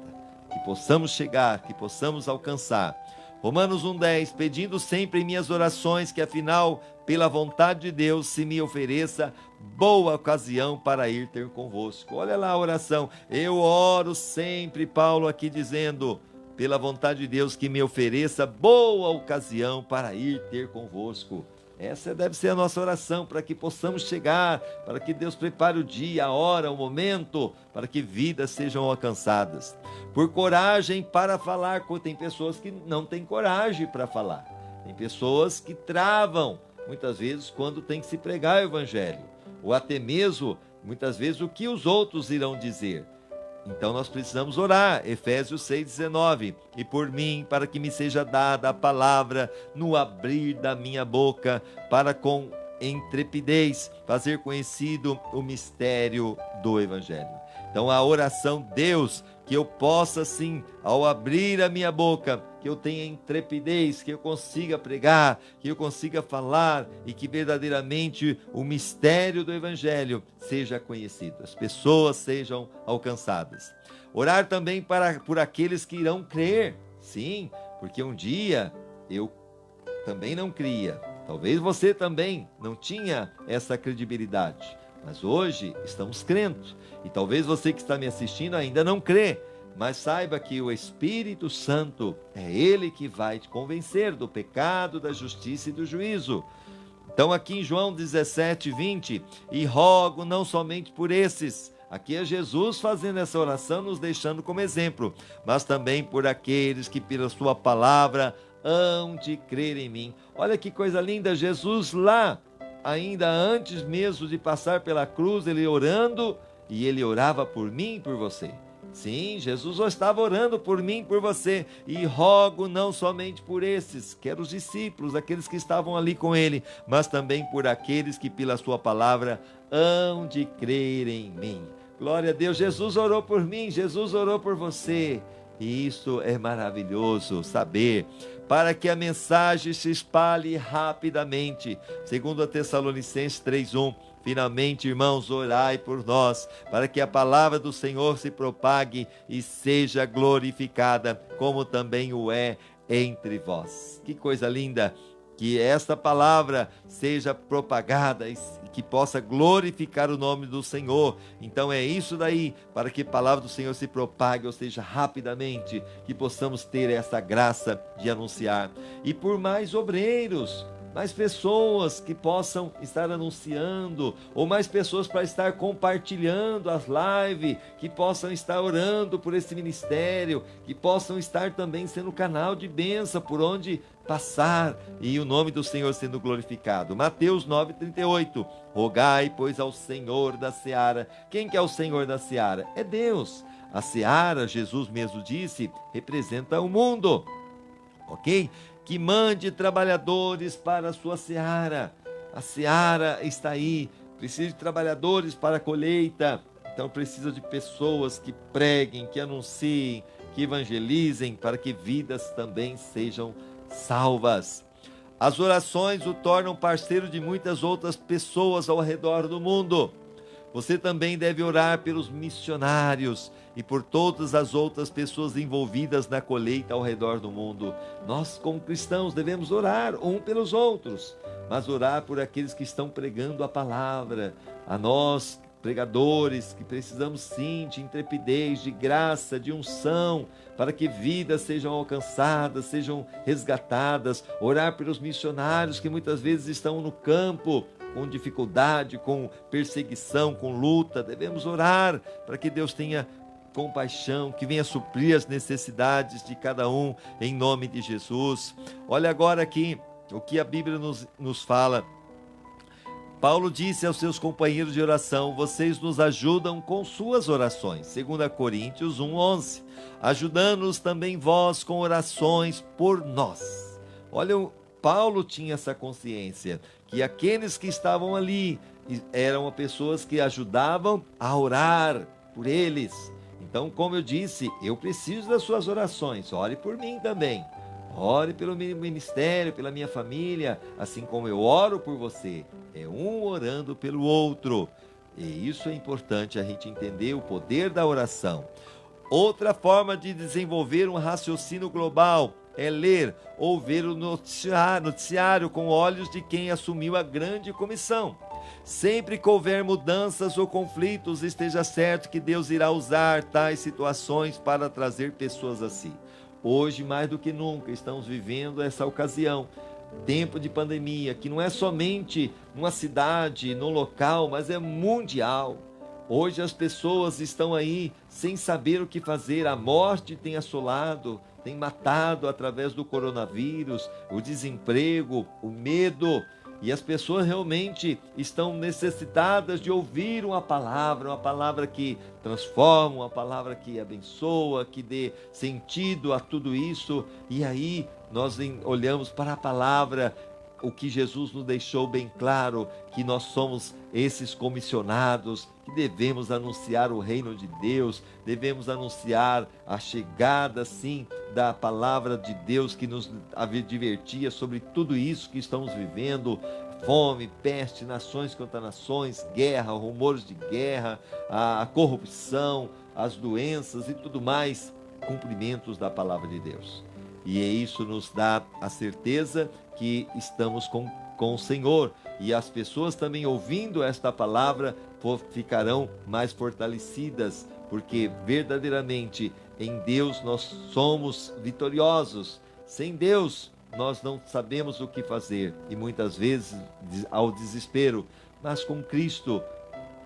S1: que possamos chegar, que possamos alcançar. Romanos 1,10, pedindo sempre em minhas orações que afinal, pela vontade de Deus, se me ofereça boa ocasião para ir ter convosco. Olha lá a oração, eu oro sempre, Paulo aqui dizendo, pela vontade de Deus, que me ofereça boa ocasião para ir ter convosco. Essa deve ser a nossa oração, para que possamos chegar, para que Deus prepare o dia, a hora, o momento, para que vidas sejam alcançadas. Por coragem para falar, tem pessoas que não têm coragem para falar. Tem pessoas que travam, muitas vezes, quando tem que se pregar o evangelho. Ou até mesmo, muitas vezes, o que os outros irão dizer. Então nós precisamos orar, Efésios 6,19, e por mim, para que me seja dada a palavra no abrir da minha boca, para com intrepidez fazer conhecido o mistério do Evangelho. Então a oração, Deus, que eu possa sim, ao abrir a minha boca, que eu tenha intrepidez, que eu consiga pregar, que eu consiga falar e que verdadeiramente o mistério do Evangelho seja conhecido, as pessoas sejam alcançadas. Orar também por aqueles que irão crer, sim, porque um dia eu também não cria, talvez você também não tinha essa credibilidade, mas hoje estamos crendo, e talvez você que está me assistindo ainda não crê, mas saiba que o Espírito Santo é Ele que vai te convencer do pecado, da justiça e do juízo. Então aqui em João 17:20, e rogo não somente por esses, aqui é Jesus fazendo essa oração, nos deixando como exemplo, mas também por aqueles que pela sua palavra hão de crer em mim. Olha que coisa linda, Jesus lá, ainda antes mesmo de passar pela cruz, ele orando, e ele orava por mim e por você. Sim, Jesus estava orando por mim e por você, e rogo não somente por esses, que eram os discípulos, aqueles que estavam ali com ele, mas também por aqueles que pela sua palavra hão de crer em mim. Glória a Deus, Jesus orou por mim, Jesus orou por você, e isso é maravilhoso saber, para que a mensagem se espalhe rapidamente, segundo a Tessalonicenses 3:1. Finalmente, irmãos, orai por nós, para que a palavra do Senhor se propague e seja glorificada, como também o é entre vós. Que coisa linda! Que esta palavra seja propagada e que possa glorificar o nome do Senhor. Então é isso daí, para que a palavra do Senhor se propague, ou seja, rapidamente, que possamos ter essa graça de anunciar. E por mais obreiros, mais pessoas que possam estar anunciando, ou mais pessoas para estar compartilhando as lives, que possam estar orando por esse ministério, que possam estar também sendo canal de bênção por onde passar, e o nome do Senhor sendo glorificado. Mateus 9,38, rogai, pois, ao Senhor da seara. Quem que é o Senhor da seara? É Deus. A seara, Jesus mesmo disse, representa o mundo, ok? Que mande trabalhadores para a sua seara. A seara está aí, precisa de trabalhadores para a colheita. Então precisa de pessoas que preguem, que anunciem, que evangelizem, para que vidas também sejam salvas. As orações o tornam parceiro de muitas outras pessoas ao redor do mundo. Você também deve orar pelos missionários e por todas as outras pessoas envolvidas na colheita ao redor do mundo. Nós, como cristãos, devemos orar um pelos outros, mas orar por aqueles que estão pregando a palavra. A nós, pregadores, que precisamos sim de intrepidez, de graça, de unção, para que vidas sejam alcançadas, sejam resgatadas. Orar pelos missionários que muitas vezes estão no campo, com dificuldade, com perseguição, com luta. Devemos orar para que Deus tenha compaixão, que venha suprir as necessidades de cada um, em nome de Jesus. Olha agora aqui o que a Bíblia nos fala. Paulo disse aos seus companheiros de oração: vocês nos ajudam com suas orações. 2 Coríntios 1:11. Ajudando-nos também vós com orações por nós. Olha, Paulo tinha essa consciência, que aqueles que estavam ali eram pessoas que ajudavam a orar por eles. Então, como eu disse, eu preciso das suas orações. Ore por mim também. Ore pelo meu ministério, pela minha família, assim como eu oro por você. É um orando pelo outro. E isso é importante a gente entender o poder da oração. Outra forma de desenvolver um raciocínio global é ler ou ver o noticiário com olhos de quem assumiu a grande comissão. Sempre que houver mudanças ou conflitos, esteja certo que Deus irá usar tais situações para trazer pessoas a si. Hoje, mais do que nunca, estamos vivendo essa ocasião, tempo de pandemia, que não é somente numa cidade, num local, mas é mundial. Hoje as pessoas estão aí sem saber o que fazer, a morte tem assolado, tem matado através do coronavírus, o desemprego, o medo, e as pessoas realmente estão necessitadas de ouvir uma palavra que transforma, uma palavra que abençoa, que dê sentido a tudo isso. E aí nós olhamos para a palavra, o que Jesus nos deixou bem claro, que nós somos esses comissionados, que devemos anunciar o reino de Deus, devemos anunciar a chegada, sim, da palavra de Deus, que nos advertia sobre tudo isso que estamos vivendo: fome, peste, nações contra nações, guerra, rumores de guerra, a corrupção, as doenças e tudo mais, cumprimentos da palavra de Deus. E isso nos dá a certeza que estamos com o Senhor, e as pessoas também ouvindo esta palavra ficarão mais fortalecidas, porque verdadeiramente em Deus nós somos vitoriosos. Sem Deus nós não sabemos o que fazer, e muitas vezes ao desespero, mas com Cristo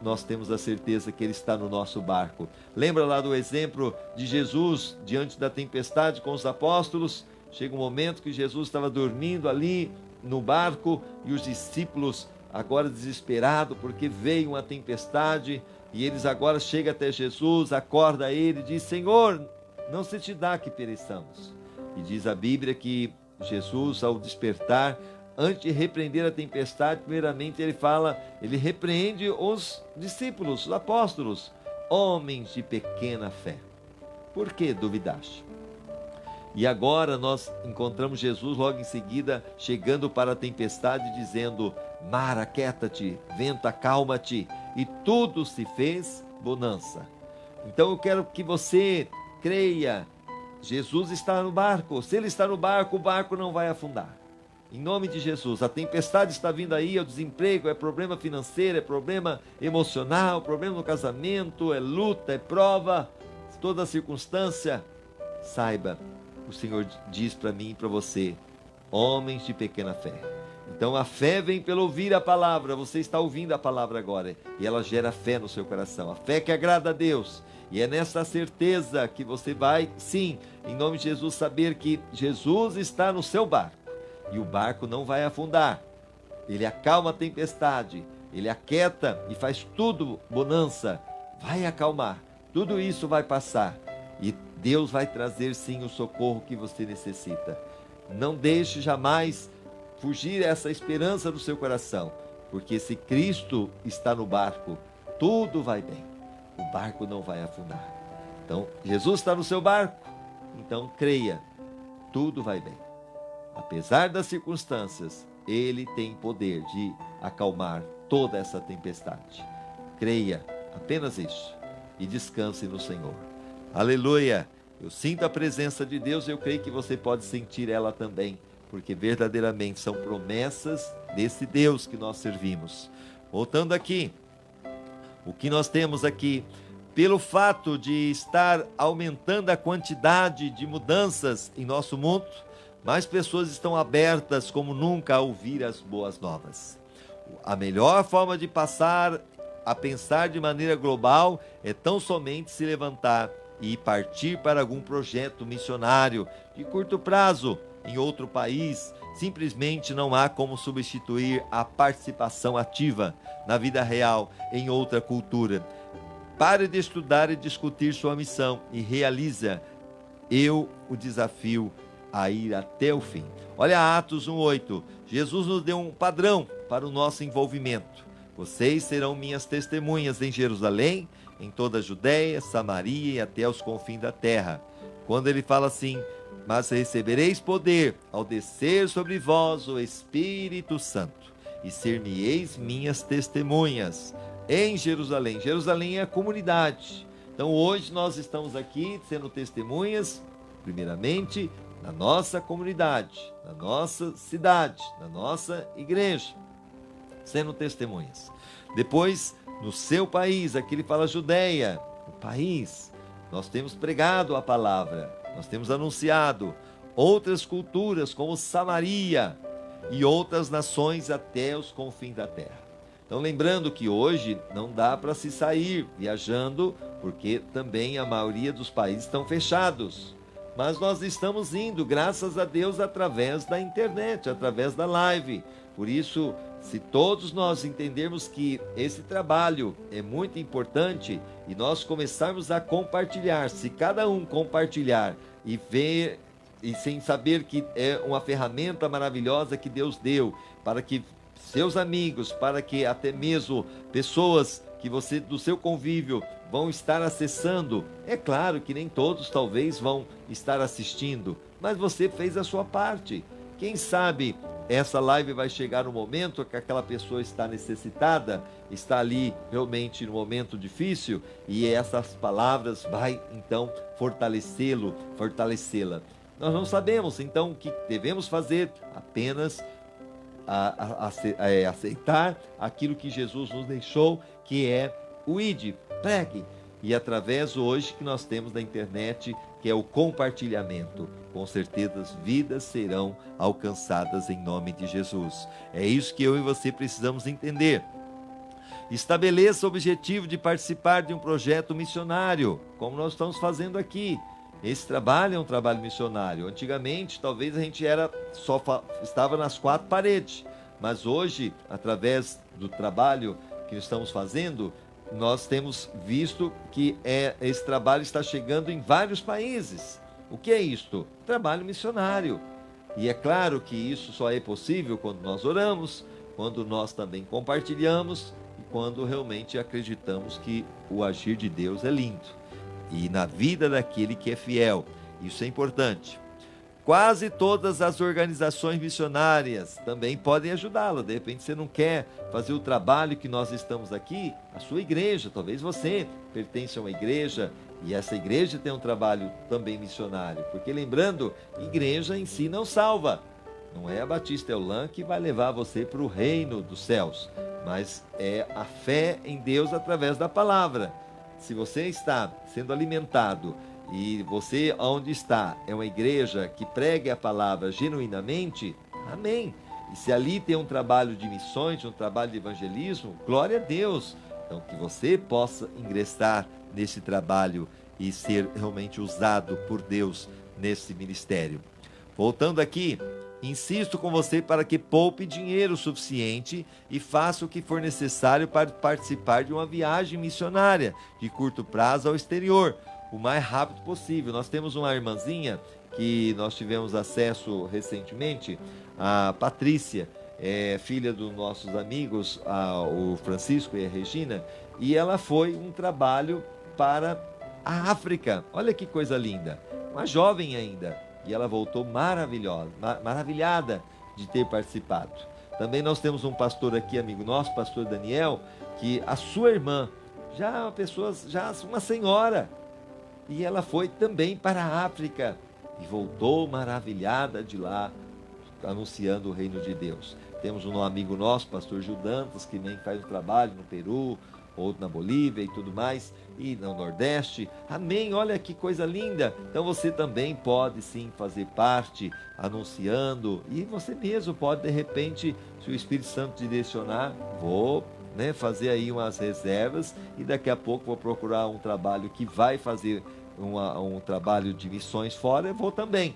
S1: nós temos a certeza que Ele está no nosso barco. Lembra lá do exemplo de Jesus diante da tempestade com os apóstolos? Chega um momento que Jesus estava dormindo ali no barco, e os discípulos agora desesperados porque veio uma tempestade, e eles agora chegam até Jesus, acorda ele e diz: Senhor, não se te dá que pereçamos. E diz a Bíblia que Jesus, ao despertar, antes de repreender a tempestade, primeiramente ele repreende os discípulos, os apóstolos: homens de pequena fé, por que duvidaste? E agora nós encontramos Jesus logo em seguida chegando para a tempestade, dizendo: mar, aquieta-te, vento, acalma-te, e tudo se fez bonança. Então eu quero que você creia, Jesus está no barco. Se Ele está no barco, o barco não vai afundar. Em nome de Jesus. A tempestade está vindo aí, é o desemprego, é problema financeiro, é problema emocional, problema no casamento, é luta, é prova, toda circunstância. Saiba, o Senhor diz para mim e para você: homens de pequena fé, Então a fé vem pelo ouvir a palavra. Você está ouvindo a palavra agora e ela gera fé no seu coração. A fé que agrada a Deus. E é nessa certeza que você vai, sim, em nome de Jesus, saber que Jesus está no seu barco. E o barco não vai afundar. Ele acalma a tempestade. Ele aquieta e faz tudo bonança. Vai acalmar. Tudo isso vai passar. E Deus vai trazer, sim, o socorro que você necessita. Não deixe jamais fugir essa esperança do seu coração, porque se Cristo está no barco, tudo vai bem, o barco não vai afundar. Então, Jesus está no seu barco, então creia, tudo vai bem. Apesar das circunstâncias, Ele tem poder de acalmar toda essa tempestade. Creia, apenas isso, e descanse no Senhor. Aleluia! Eu sinto a presença de Deus e eu creio que você pode sentir ela também, porque verdadeiramente são promessas desse Deus que nós servimos. Voltando aqui, o que nós temos aqui, pelo fato de estar aumentando a quantidade de mudanças em nosso mundo, mais pessoas estão abertas como nunca a ouvir as boas novas. A melhor forma de passar a pensar de maneira global é tão somente se levantar e partir para algum projeto missionário de curto prazo em outro país. Simplesmente não há como substituir a participação ativa na vida real em outra cultura. Pare de estudar e discutir sua missão e realiza o desafio a ir até o fim. Olha Atos 1:8. Jesus nos deu um padrão para o nosso envolvimento. Vocês serão minhas testemunhas em Jerusalém, em toda a Judéia, Samaria e até os confins da terra. Quando ele fala assim, mas recebereis poder ao descer sobre vós o Espírito Santo, e ser-me-eis minhas testemunhas em Jerusalém. Jerusalém é a comunidade. Então hoje nós estamos aqui sendo testemunhas, primeiramente, na nossa comunidade, na nossa cidade, na nossa igreja, sendo testemunhas. Depois, no seu país, aqui ele fala Judéia, o país, nós temos pregado a palavra, nós temos anunciado. Outras culturas como Samaria e outras nações até os confins da terra. Então lembrando que hoje não dá para se sair viajando, porque também a maioria dos países estão fechados. Mas nós estamos indo, graças a Deus, através da internet, através da live. Por isso, se todos nós entendermos que esse trabalho é muito importante e nós começarmos a compartilhar, se cada um compartilhar e ver, e sem saber que é uma ferramenta maravilhosa que Deus deu, para que seus amigos, para que até mesmo pessoas que você, do seu convívio, vão estar acessando. É claro que nem todos talvez vão estar assistindo, mas você fez a sua parte. Quem sabe essa live vai chegar no momento que aquela pessoa está necessitada, está ali realmente no momento difícil, e essas palavras vai então fortalecê-la. Nós não sabemos, então, o que devemos fazer? Apenas aceitar aquilo que Jesus nos deixou, que é o ide, pregue. E através hoje que nós temos da internet, que é o compartilhamento, com certeza as vidas serão alcançadas em nome de Jesus. É isso que eu e você precisamos entender. Estabeleça o objetivo de participar de um projeto missionário, como nós estamos fazendo aqui. Esse trabalho é um trabalho missionário. Antigamente, talvez a gente estava nas quatro paredes, mas hoje, através do trabalho que estamos fazendo, nós temos visto que esse trabalho está chegando em vários países. O que é isto? Trabalho missionário. E é claro que isso só é possível quando nós oramos, quando nós também compartilhamos e quando realmente acreditamos que o agir de Deus é lindo. E na vida daquele que é fiel. Isso é importante. Quase todas as organizações missionárias também podem ajudá-lo. De repente você não quer fazer o trabalho que nós estamos aqui, a sua igreja, talvez você pertence a uma igreja e essa igreja tem um trabalho também missionário. Porque lembrando, igreja em si não salva. Não é a Batista Eulã que vai levar você para o reino dos céus, mas é a fé em Deus através da palavra. Se você está sendo alimentado e você onde está é uma igreja que pregue a palavra genuinamente, amém. E se ali tem um trabalho de missões, um trabalho de evangelismo, glória a Deus. Então, que você possa ingressar nesse trabalho e ser realmente usado por Deus nesse ministério. Voltando aqui, insisto com você para que poupe dinheiro suficiente e faça o que for necessário para participar de uma viagem missionária de curto prazo ao exterior, o mais rápido possível. Nós temos uma irmãzinha que nós tivemos acesso recentemente, a Patrícia, filha dos nossos amigos, o Francisco e a Regina, e ela foi um trabalho para a África. Olha que coisa linda, uma jovem ainda, e ela voltou maravilhada de ter participado. Também nós temos um pastor aqui, amigo nosso, pastor Daniel, que a sua irmã, já uma senhora, e ela foi também para a África, e voltou maravilhada de lá, anunciando o reino de Deus. Temos um amigo nosso, pastor Gil Dantas, que também faz um trabalho no Peru, outro na Bolívia e tudo mais, e no Nordeste. Amém, olha que coisa linda. Então você também pode sim fazer parte, anunciando, e você mesmo pode, de repente, se o Espírito Santo te direcionar, fazer aí umas reservas, e daqui a pouco vou procurar um trabalho que vai fazer um trabalho de missões fora, eu vou também.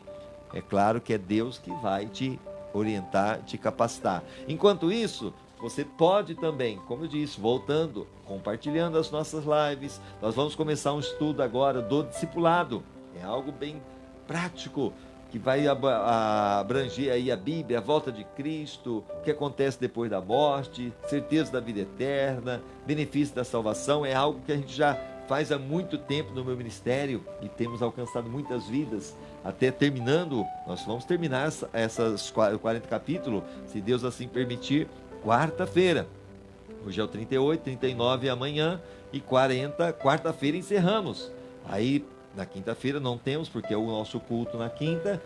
S1: É claro que é Deus que vai te orientar, te capacitar. Enquanto isso, você pode também, como eu disse, voltando, compartilhando as nossas lives. Nós vamos começar um estudo agora do discipulado. É algo bem prático, que vai abranger aí a Bíblia, a volta de Cristo, o que acontece depois da morte, certeza da vida eterna, benefício da salvação. É algo que a gente já faz há muito tempo no meu ministério e temos alcançado muitas vidas. Até terminando, nós vamos terminar essas 40 capítulos, se Deus assim permitir, quarta-feira. Hoje é o 38, 39 amanhã e 40, quarta-feira encerramos. Aí na quinta-feira não temos, porque é o nosso culto na quinta,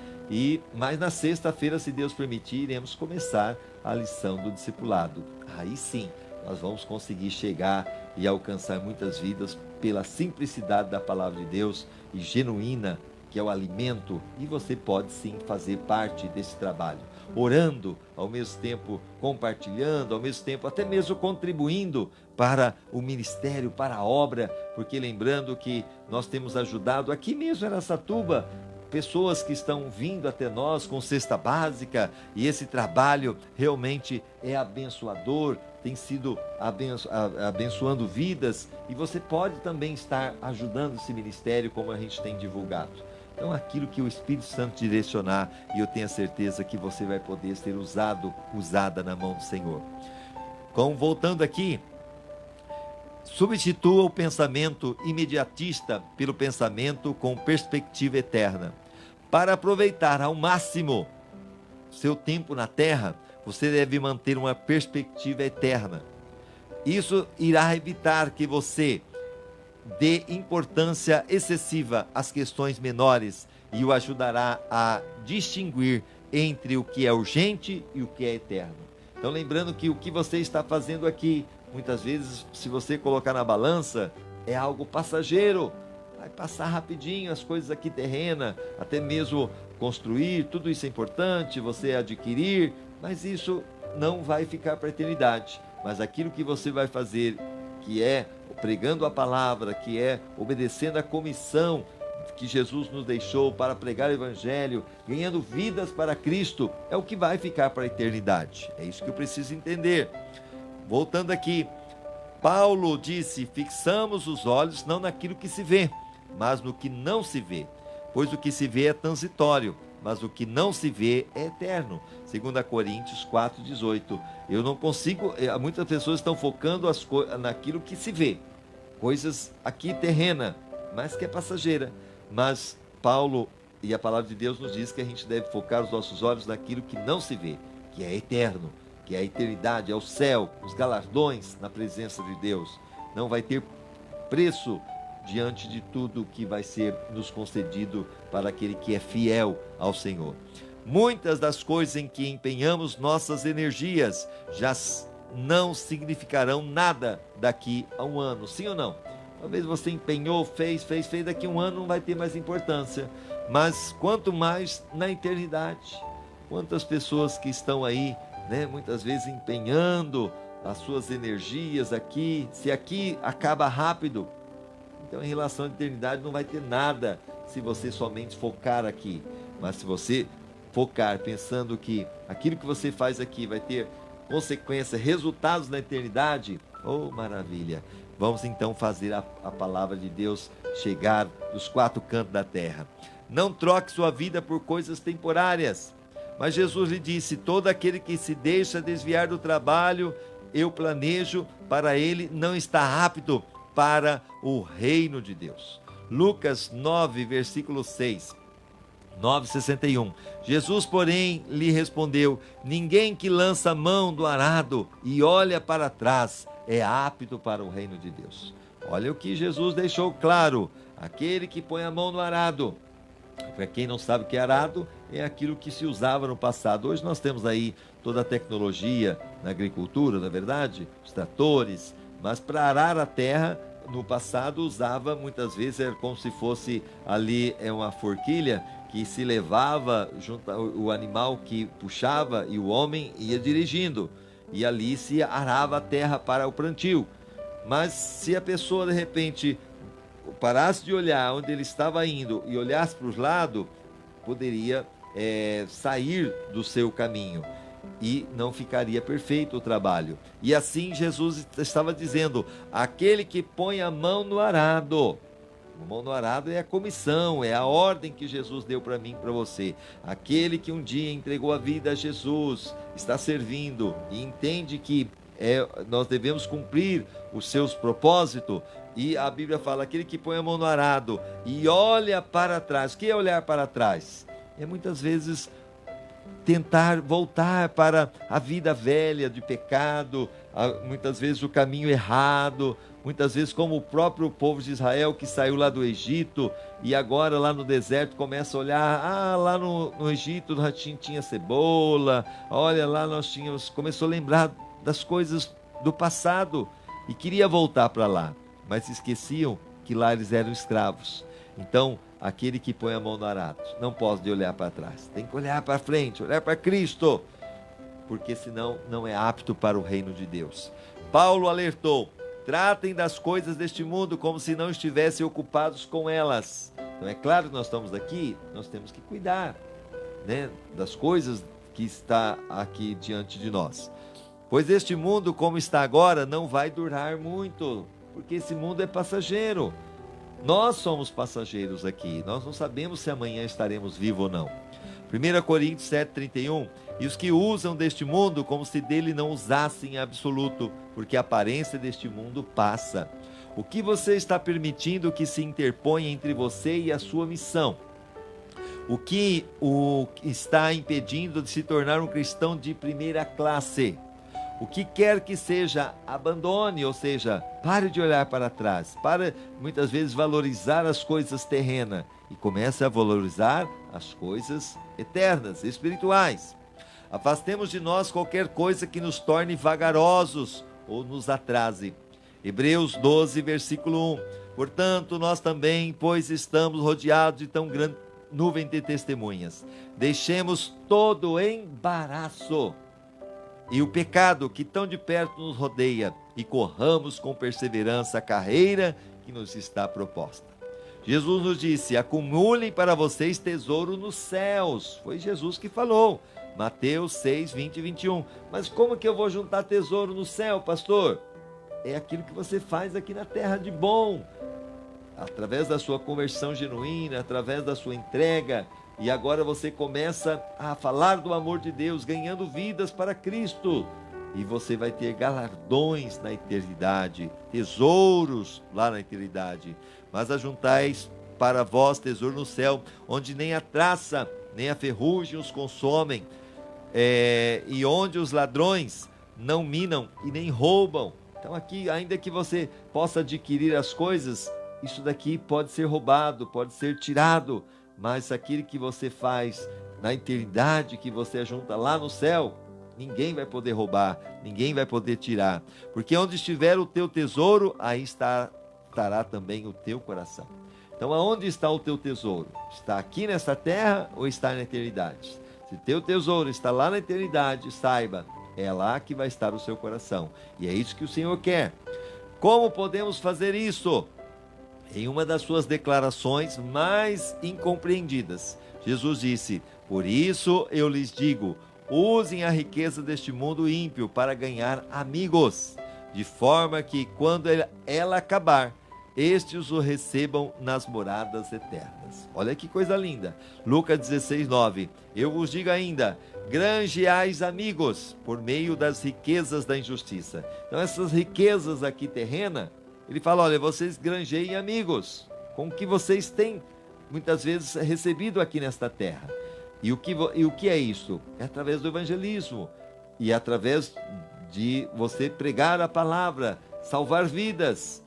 S1: mas na sexta-feira, se Deus permitir, iremos começar a lição do discipulado. Aí sim, nós vamos conseguir chegar e alcançar muitas vidas pela simplicidade da palavra de Deus e genuína, que é o alimento, e você pode sim fazer parte desse trabalho, orando, ao mesmo tempo compartilhando, ao mesmo tempo até mesmo contribuindo para o ministério, para a obra, porque lembrando que nós temos ajudado aqui mesmo em Araçatuba, pessoas que estão vindo até nós com cesta básica, e esse trabalho realmente é abençoador, tem sido abençoando vidas, e você pode também estar ajudando esse ministério como a gente tem divulgado. Então, aquilo que o Espírito Santo direcionar, e eu tenho a certeza que você vai poder ser usada na mão do Senhor. Voltando aqui, substitua o pensamento imediatista pelo pensamento com perspectiva eterna. Para aproveitar ao máximo seu tempo na terra, você deve manter uma perspectiva eterna. Isso irá evitar que você dê importância excessiva às questões menores e o ajudará a distinguir entre o que é urgente e o que é eterno. Então, lembrando que o que você está fazendo aqui, muitas vezes, se você colocar na balança, é algo passageiro. Vai passar rapidinho as coisas aqui terrenas, até mesmo construir, tudo isso é importante, você adquirir, mas isso não vai ficar para a eternidade. Mas aquilo que você vai fazer, que é pregando a palavra, que é obedecendo a comissão que Jesus nos deixou para pregar o Evangelho, ganhando vidas para Cristo, é o que vai ficar para a eternidade. É isso que eu preciso entender. Voltando aqui, Paulo disse: fixamos os olhos não naquilo que se vê, mas no que não se vê, pois o que se vê é transitório, mas o que não se vê é eterno. 2 Coríntios 4,18. Eu não consigo, muitas pessoas estão focando naquilo que se vê, coisas aqui terrena, mas que é passageira. Mas Paulo e a palavra de Deus nos diz que a gente deve focar os nossos olhos naquilo que não se vê, que é eterno, que é a eternidade, é o céu, os galardões na presença de Deus. Não vai ter preço diante de tudo que vai ser nos concedido para aquele que é fiel ao Senhor. Muitas das coisas em que empenhamos nossas energias já não significarão nada daqui a um ano, sim ou não? Talvez você empenhou, fez, daqui a um ano não vai ter mais importância, mas quanto mais na eternidade. Quantas pessoas que estão aí né, muitas vezes empenhando as suas energias aqui. Se aqui acaba rápido, então em relação à eternidade não vai ter nada se você somente focar aqui. Mas se você focar pensando que aquilo que você faz aqui vai ter consequências, resultados na eternidade, oh maravilha! Vamos então fazer a palavra de Deus chegar dos quatro cantos da terra. Não troque sua vida por coisas temporárias. Mas Jesus lhe disse: todo aquele que se deixa desviar do trabalho, eu planejo para ele, não está apto para o reino de Deus. Lucas 9, versículo 6. 9,61. Jesus, porém, lhe respondeu: ninguém que lança a mão do arado e olha para trás é apto para o reino de Deus. Olha o que Jesus deixou claro: aquele que põe a mão no arado. Para quem não sabe o que é arado, é aquilo que se usava no passado. Hoje nós temos aí toda a tecnologia na agricultura, na verdade, os tratores, mas para arar a terra, no passado usava, muitas vezes, era como se fosse ali uma forquilha que se levava junto o animal que puxava e o homem ia dirigindo, e ali se arava a terra para o plantio. Mas se a pessoa de repente parasse de olhar onde ele estava indo e olhasse para os lados, poderia sair do seu caminho e não ficaria perfeito o trabalho. E assim Jesus estava dizendo: aquele que põe a mão no arado. A mão no arado é a comissão, é a ordem que Jesus deu para mim e para você. Aquele que um dia entregou a vida a Jesus, está servindo e entende que nós devemos cumprir os seus propósitos. E a Bíblia fala: aquele que põe a mão no arado e olha para trás. O que é olhar para trás? É muitas vezes tentar voltar para a vida velha de pecado, muitas vezes o caminho errado, muitas vezes como o próprio povo de Israel que saiu lá do Egito e agora lá no deserto começa a olhar: lá no Egito nós tinha cebola, olha lá nós tínhamos, começou a lembrar das coisas do passado e queria voltar para lá, mas esqueciam que lá eles eram escravos. Então, aquele que põe a mão no arado não pode olhar para trás, tem que olhar para frente, olhar para Cristo, porque senão não é apto para o reino de Deus. Paulo alertou: tratem das coisas deste mundo como se não estivessem ocupados com elas. Então é claro que nós estamos aqui, nós temos que cuidar, né, das coisas que está aqui diante de nós. Pois este mundo como está agora não vai durar muito, porque esse mundo é passageiro. Nós somos passageiros aqui, nós não sabemos se amanhã estaremos vivos ou não. 1 Coríntios 7,31: e os que usam deste mundo como se dele não usassem em absoluto, porque a aparência deste mundo passa. O que você está permitindo que se interponha entre você e a sua missão? O que o está impedindo de se tornar um cristão de primeira classe? O que quer que seja, abandone, ou seja, pare de olhar para trás, para muitas vezes valorizar as coisas terrenas e comece a valorizar as coisas eternas, espirituais. Afastemos de nós qualquer coisa que nos torne vagarosos ou nos atrase. Hebreus 12, versículo 1: portanto, nós também, pois estamos rodeados de tão grande nuvem de testemunhas, deixemos todo embaraço e o pecado que tão de perto nos rodeia, e corramos com perseverança a carreira que nos está proposta. Jesus nos disse: acumulem para vocês tesouro nos céus. Foi Jesus que falou, Mateus 6, 20 e 21. Mas como que eu vou juntar tesouro no céu, pastor? É aquilo que você faz aqui na terra de bom, através da sua conversão genuína, através da sua entrega. E agora você começa a falar do amor de Deus, ganhando vidas para Cristo. E você vai ter galardões na eternidade, tesouros lá na eternidade. Mas ajuntais para vós tesouro no céu, onde nem a traça, nem a ferrugem os consomem, e onde os ladrões não minam e nem roubam. Então aqui, ainda que você possa adquirir as coisas, isso daqui pode ser roubado, pode ser tirado. Mas aquilo que você faz na eternidade, que você ajunta lá no céu, ninguém vai poder roubar, ninguém vai poder tirar. Porque onde estiver o teu tesouro, aí estará também o teu coração. Então aonde está o teu tesouro? Está aqui nessa terra ou está na eternidade? Se teu tesouro está lá na eternidade, saiba, é lá que vai estar o seu coração. E é isso que o Senhor quer. Como podemos fazer isso? Em uma das suas declarações mais incompreendidas, Jesus disse: por isso eu lhes digo, usem a riqueza deste mundo ímpio para ganhar amigos, de forma que quando ela acabar, estes o recebam nas moradas eternas. Olha que coisa linda. Lucas 16:9. Eu vos digo ainda, granjeais amigos por meio das riquezas da injustiça. Então essas riquezas aqui terrenas, ele fala, olha, vocês granjeiem amigos com o que vocês têm muitas vezes recebido aqui nesta terra. E o que é isso? É através do evangelismo e através de você pregar a palavra, salvar vidas,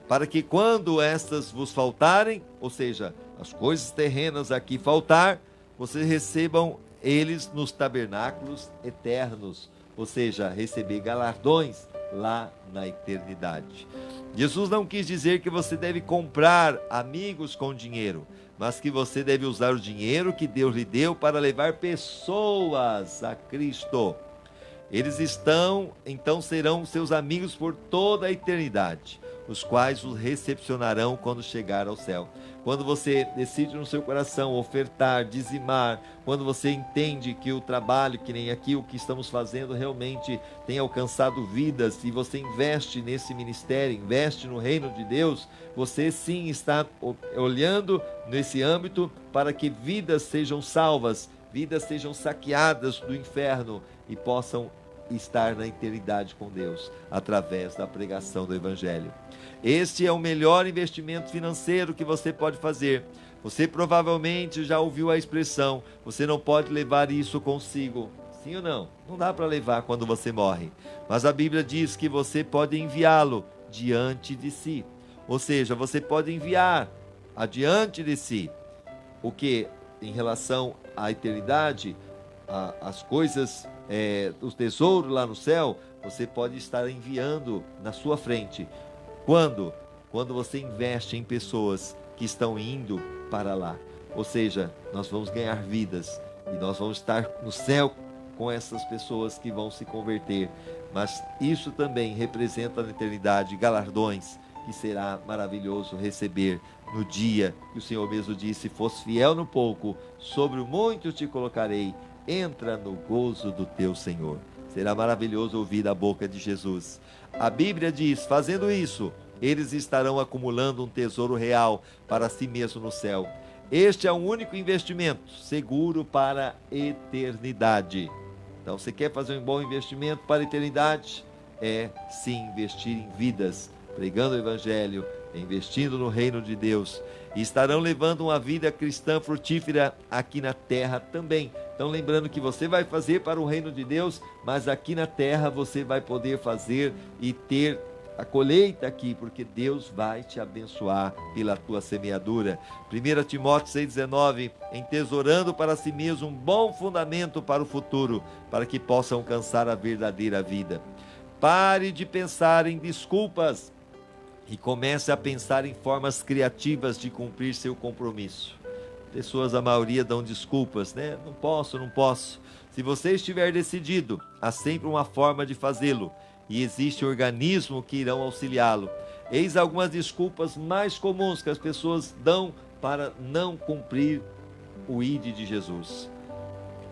S1: para que quando estas vos faltarem, ou seja, as coisas terrenas aqui faltar, vocês recebam eles nos tabernáculos eternos, ou seja, receber galardões lá na eternidade. Jesus não quis dizer que você deve comprar amigos com dinheiro, mas que você deve usar o dinheiro que Deus lhe deu para levar pessoas a Cristo. Eles então serão seus amigos por toda a eternidade, os quais os recepcionarão quando chegar ao céu. Quando você decide no seu coração ofertar, dizimar, quando você entende que o trabalho, que nem aqui o que estamos fazendo, realmente tem alcançado vidas, e você investe nesse ministério, investe no reino de Deus, você sim está olhando nesse âmbito para que vidas sejam salvas, vidas sejam saqueadas do inferno e possam estar na eternidade com Deus, através da pregação do Evangelho. Este é o melhor investimento financeiro que você pode fazer. Você provavelmente já ouviu a expressão, você não pode levar isso consigo. Sim ou não? Não dá para levar quando você morre. Mas a Bíblia diz que você pode enviá-lo diante de si. Ou seja, você pode enviar adiante de si. O que, em relação à eternidade, as coisas, os tesouros lá no céu, você pode estar enviando na sua frente. Quando? Quando você investe em pessoas que estão indo para lá. Ou seja, nós vamos ganhar vidas e nós vamos estar no céu com essas pessoas que vão se converter. Mas isso também representa na eternidade galardões que será maravilhoso receber no dia que o Senhor mesmo disse: se fosse fiel no pouco, sobre o muito te colocarei, entra no gozo do teu Senhor. Será maravilhoso ouvir da boca de Jesus. A Bíblia diz, fazendo isso, eles estarão acumulando um tesouro real para si mesmo no céu. Este é o único investimento seguro para a eternidade. Então, você quer fazer um bom investimento para a eternidade? É, sim, investir em vidas, pregando o Evangelho, investindo no reino de Deus. E estarão levando uma vida cristã frutífera aqui na terra também. Então, lembrando que você vai fazer para o reino de Deus, mas aqui na terra você vai poder fazer e ter a colheita aqui, porque Deus vai te abençoar pela tua semeadura. 1 Timóteo 6,19, entesourando para si mesmo um bom fundamento para o futuro, para que possa alcançar a verdadeira vida. Pare de pensar em desculpas e comece a pensar em formas criativas de cumprir seu compromisso. Pessoas, a maioria, dão desculpas, né? Não posso. Se você estiver decidido, há sempre uma forma de fazê-lo, e existe organismo que irão auxiliá-lo. Eis algumas desculpas mais comuns que as pessoas dão para não cumprir o ID de Jesus.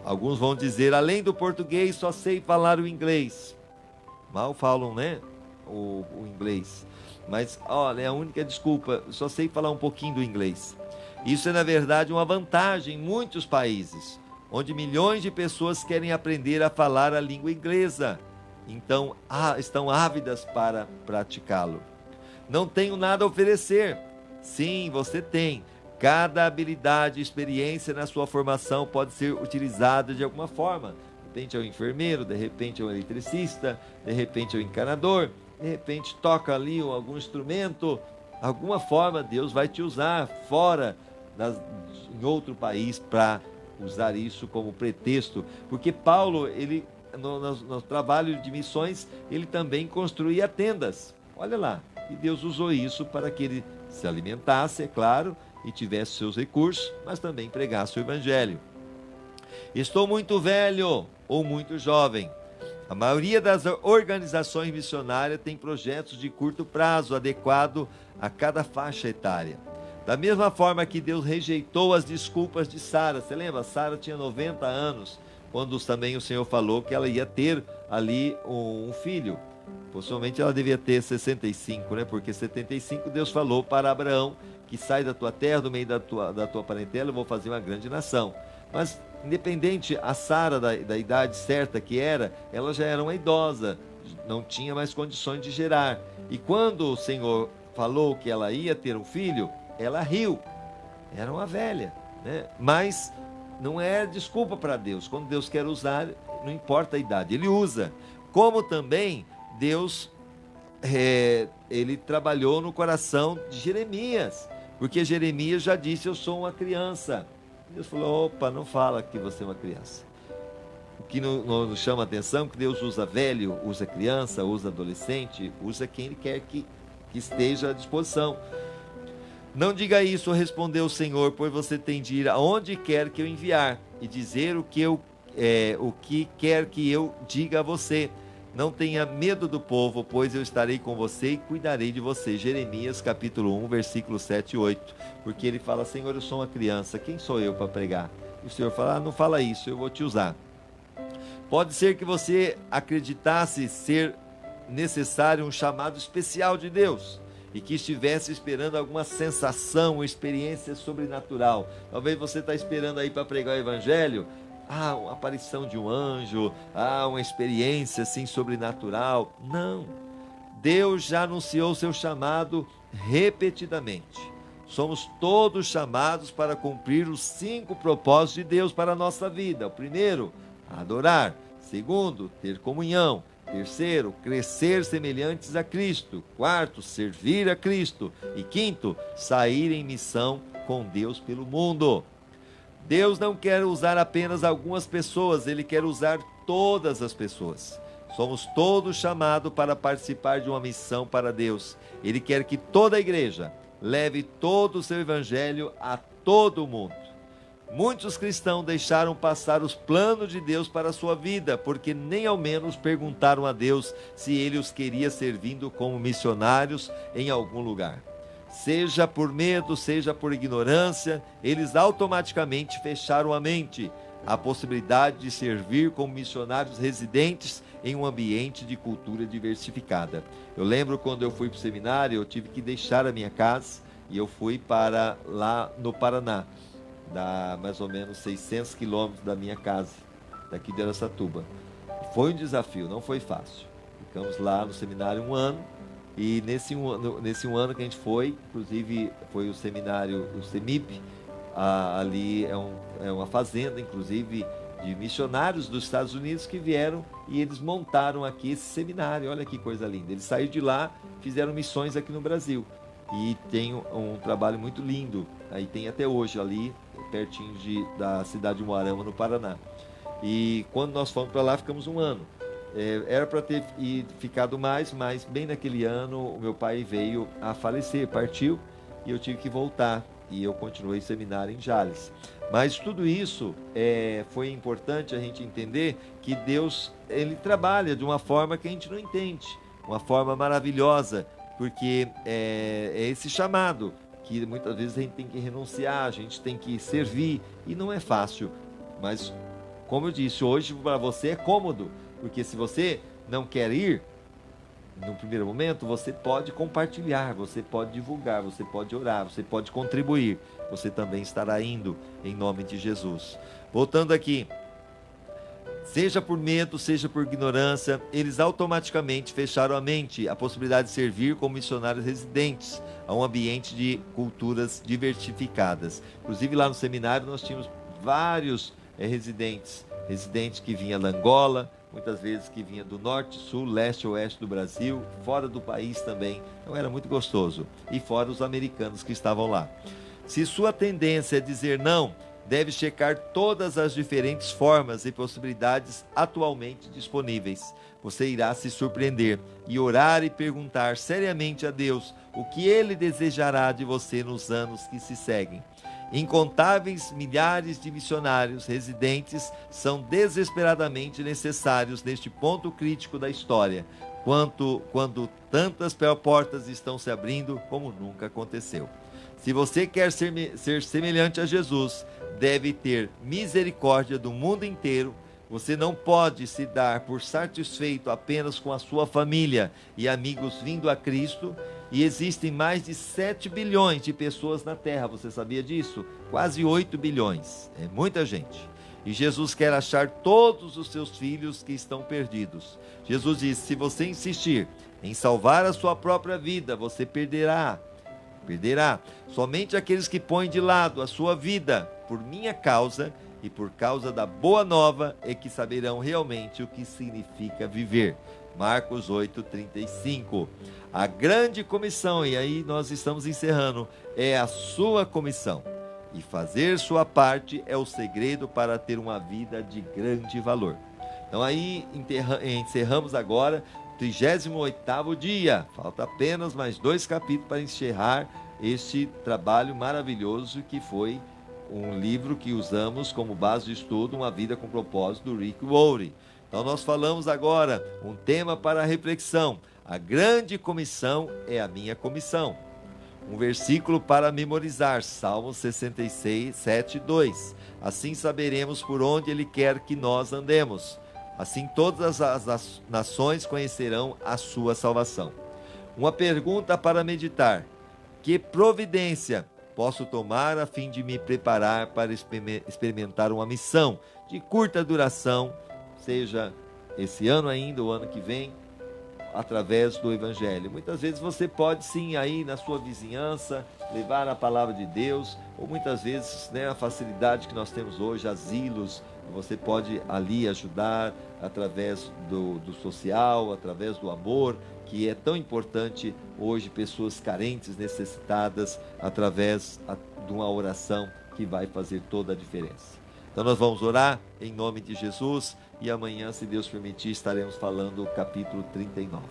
S1: Alguns vão dizer, além do português, só sei falar o inglês. Mal falam, né? O inglês. Mas, olha, é a única desculpa, só sei falar um pouquinho do inglês. Isso é, na verdade, uma vantagem em muitos países, onde milhões de pessoas querem aprender a falar a língua inglesa. Então, estão ávidas para praticá-lo. Não tenho nada a oferecer. Sim, você tem. Cada habilidade e experiência na sua formação pode ser utilizada de alguma forma. De repente é um enfermeiro, de repente é um eletricista, de repente é um encanador, de repente toca ali algum instrumento. Alguma forma Deus vai te usar fora, em outro país, para usar isso como pretexto. Porque Paulo, ele... No trabalho de missões, ele também construía tendas. Olha lá, e Deus usou isso para que ele se alimentasse, é claro, e tivesse seus recursos, mas também pregasse o Evangelho. Estou muito velho ou muito jovem. A maioria das organizações missionárias tem projetos de curto prazo, adequado a cada faixa etária. Da mesma forma que Deus rejeitou as desculpas de Sara. Você lembra? Sara tinha 90 anos, quando também o Senhor falou que ela ia ter ali um filho. Possivelmente ela devia ter 65, né? Porque 75 Deus falou para Abraão que sai da tua terra, do meio da tua parentela, eu vou fazer uma grande nação. Mas, independente, a Sara da idade certa que era, ela já era uma idosa, não tinha mais condições de gerar. E quando o Senhor falou que ela ia ter um filho, ela riu. Era uma velha, né? Mas não é desculpa para Deus. Quando Deus quer usar, não importa a idade, Ele usa. Como também Deus, Ele trabalhou no coração de Jeremias, porque Jeremias já disse: eu sou uma criança. Deus falou: opa, não fala que você é uma criança. O que nos chama a atenção é que Deus usa velho, usa criança, usa adolescente, usa quem Ele quer que esteja à disposição. Não diga isso, respondeu o Senhor, pois você tem de ir aonde quer que eu enviar e dizer o que quer que eu diga a você. Não tenha medo do povo, pois eu estarei com você e cuidarei de você. Jeremias capítulo 1, versículos 7 e 8. Porque ele fala: Senhor, eu sou uma criança, quem sou eu para pregar? E o Senhor fala: não fala isso, eu vou te usar. Pode ser que você acreditasse ser necessário um chamado especial de Deus e que estivesse esperando alguma sensação ou experiência sobrenatural. Talvez você está esperando aí para pregar o evangelho, uma aparição de um anjo, uma experiência assim sobrenatural. Não. Deus já anunciou seu chamado repetidamente. Somos todos chamados para cumprir os 5 propósitos de Deus para a nossa vida. O primeiro, adorar. Segundo, ter comunhão. Terceiro, crescer semelhantes a Cristo. Quarto, servir a Cristo. E quinto, sair em missão com Deus pelo mundo. Deus não quer usar apenas algumas pessoas, Ele quer usar todas as pessoas. Somos todos chamados para participar de uma missão para Deus. Ele quer que toda a igreja leve todo o seu evangelho a todo mundo. Muitos cristãos deixaram passar os planos de Deus para a sua vida, porque nem ao menos perguntaram a Deus se Ele os queria servindo como missionários em algum lugar. Seja por medo, seja por ignorância, eles automaticamente fecharam a mente à possibilidade de servir como missionários residentes em um ambiente de cultura diversificada. Eu lembro quando eu fui para o seminário, eu tive que deixar a minha casa e eu fui para lá no Paraná, dá mais ou menos 600 quilômetros da minha casa, daqui de Araçatuba. Foi um desafio, não foi fácil. Ficamos lá no seminário 1 ano. E nesse um ano que a gente foi, inclusive foi o seminário, o CEMIP, ali é uma fazenda, inclusive, de missionários dos Estados Unidos que vieram e eles montaram aqui esse seminário. Olha que coisa linda. Eles saíram de lá, fizeram missões aqui no Brasil. E tem um trabalho muito lindo. Aí tem até hoje ali, pertinho da cidade de Moarama, no Paraná. E quando nós fomos para lá, ficamos 1 ano. Era para ter ficado mais, mas bem naquele ano o meu pai veio a falecer, partiu, e eu tive que voltar. E eu continuei seminário em Jales. Mas tudo isso foi importante a gente entender que Deus, Ele trabalha de uma forma que a gente não entende, uma forma maravilhosa, porque é esse chamado que muitas vezes a gente tem que renunciar, a gente tem que servir, e não é fácil. Mas, como eu disse, hoje para você é cômodo, porque se você não quer ir, no primeiro momento, você pode compartilhar, você pode divulgar, você pode orar, você pode contribuir. Você também estará indo em nome de Jesus. Voltando aqui, seja por medo, seja por ignorância, eles automaticamente fecharam a mente à possibilidade de servir como missionários residentes a um ambiente de culturas diversificadas. Inclusive lá no seminário nós tínhamos vários residentes que vinham da Angola, muitas vezes que vinha do norte, sul, leste e oeste do Brasil, fora do país também. Então era muito gostoso. E fora os americanos que estavam lá. Se sua tendência é dizer não, deve checar todas as diferentes formas e possibilidades atualmente disponíveis. Você irá se surpreender e orar e perguntar seriamente a Deus o que Ele desejará de você nos anos que se seguem. Incontáveis milhares de missionários residentes são desesperadamente necessários neste ponto crítico da história, quando tantas portas estão se abrindo como nunca aconteceu. Se você quer ser semelhante a Jesus, deve ter misericórdia do mundo inteiro. Você não pode se dar por satisfeito apenas com a sua família e amigos vindo a Cristo. E existem mais de 7 bilhões de pessoas na Terra, você sabia disso? Quase 8 bilhões, é muita gente. E Jesus quer achar todos os seus filhos que estão perdidos. Jesus diz: se você insistir em salvar a sua própria vida, você perderá. Somente aqueles que põem de lado a sua vida por minha causa e por causa da boa nova é que saberão realmente o que significa viver. Marcos 8:35. A grande comissão, e aí nós estamos encerrando, é a sua comissão. E fazer sua parte é o segredo para ter uma vida de grande valor. Então aí encerramos agora o 38º dia. Falta apenas mais 2 capítulos para encerrar este trabalho maravilhoso que foi um livro que usamos como base de estudo, Uma Vida com Propósito, do Rick Warren. Então nós falamos agora um tema para reflexão. A grande comissão é a minha comissão. Um versículo para memorizar, Salmo 66, 7:2. Assim saberemos por onde Ele quer que nós andemos. Assim todas as nações conhecerão a sua salvação. Uma pergunta para meditar: que providência posso tomar a fim de me preparar para experimentar uma missão de curta duração, seja esse ano ainda, o ano que vem, através do Evangelho? Muitas vezes você pode sim aí na sua vizinhança levar a palavra de Deus, ou muitas vezes, a facilidade que nós temos hoje, asilos, você pode ali ajudar através do social, através do amor, que é tão importante hoje, pessoas carentes, necessitadas, através de uma oração que vai fazer toda a diferença. Então nós vamos orar em nome de Jesus e amanhã, se Deus permitir, estaremos falando o capítulo 39.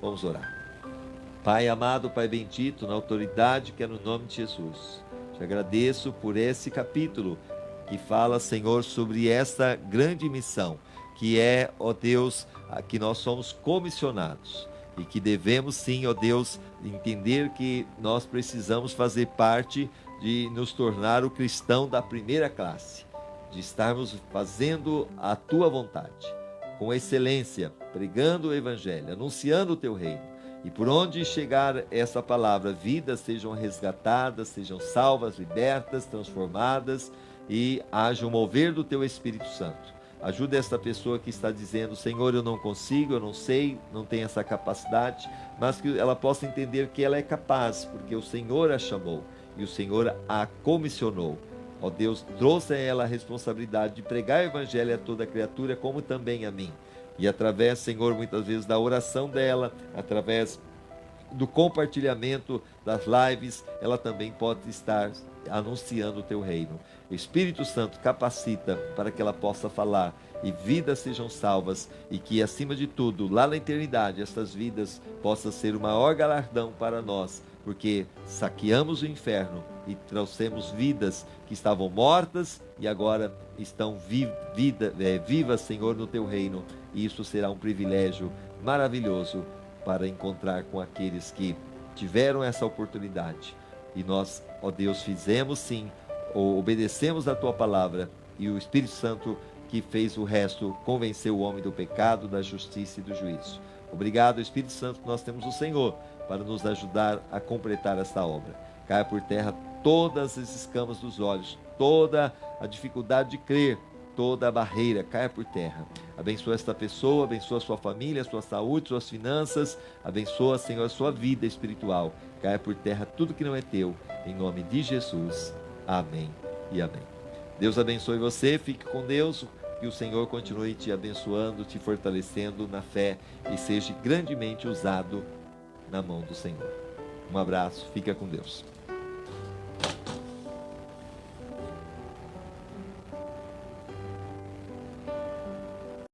S1: Vamos orar. Pai amado, Pai bendito, na autoridade que é no nome de Jesus, te agradeço por esse capítulo que fala, Senhor, sobre essa grande missão, que é, ó Deus, que nós somos comissionados e que devemos sim, ó Deus, entender que nós precisamos fazer parte de nos tornar o cristão da primeira classe, de estarmos fazendo a Tua vontade, com excelência, pregando o Evangelho, anunciando o Teu reino. E por onde chegar essa palavra, vidas sejam resgatadas, sejam salvas, libertas, transformadas e haja um mover do Teu Espírito Santo. Ajuda esta pessoa que está dizendo: Senhor, eu não consigo, eu não sei, não tenho essa capacidade, mas que ela possa entender que ela é capaz, porque o Senhor a chamou e o Senhor a comissionou. Ó Deus, trouxe a ela a responsabilidade de pregar o Evangelho a toda criatura, como também a mim. E através, Senhor, muitas vezes da oração dela, através do compartilhamento das lives, ela também pode estar anunciando o Teu reino. Espírito Santo, capacita para que ela possa falar e vidas sejam salvas, e que acima de tudo, lá na eternidade, essas vidas possam ser o maior galardão para nós, porque saqueamos o inferno e trouxemos vidas que estavam mortas e agora estão vivas, Senhor, no Teu reino. E isso será um privilégio maravilhoso para encontrar com aqueles que tiveram essa oportunidade. E nós, ó Deus, fizemos sim, ou obedecemos a Tua palavra, e o Espírito Santo que fez o resto convenceu o homem do pecado, da justiça e do juízo. Obrigado, Espírito Santo, que nós temos o Senhor para nos ajudar a completar esta obra. Caia por terra todas as escamas dos olhos, toda a dificuldade de crer, toda a barreira, caia por terra. Abençoa esta pessoa, abençoa a sua família, a sua saúde, suas finanças, abençoa, Senhor, a sua vida espiritual. Caia por terra tudo que não é Teu, em nome de Jesus. Amém e amém. Deus abençoe você, fique com Deus, que o Senhor continue te abençoando, te fortalecendo na fé e seja grandemente usado na mão do Senhor. Um abraço, fica com Deus.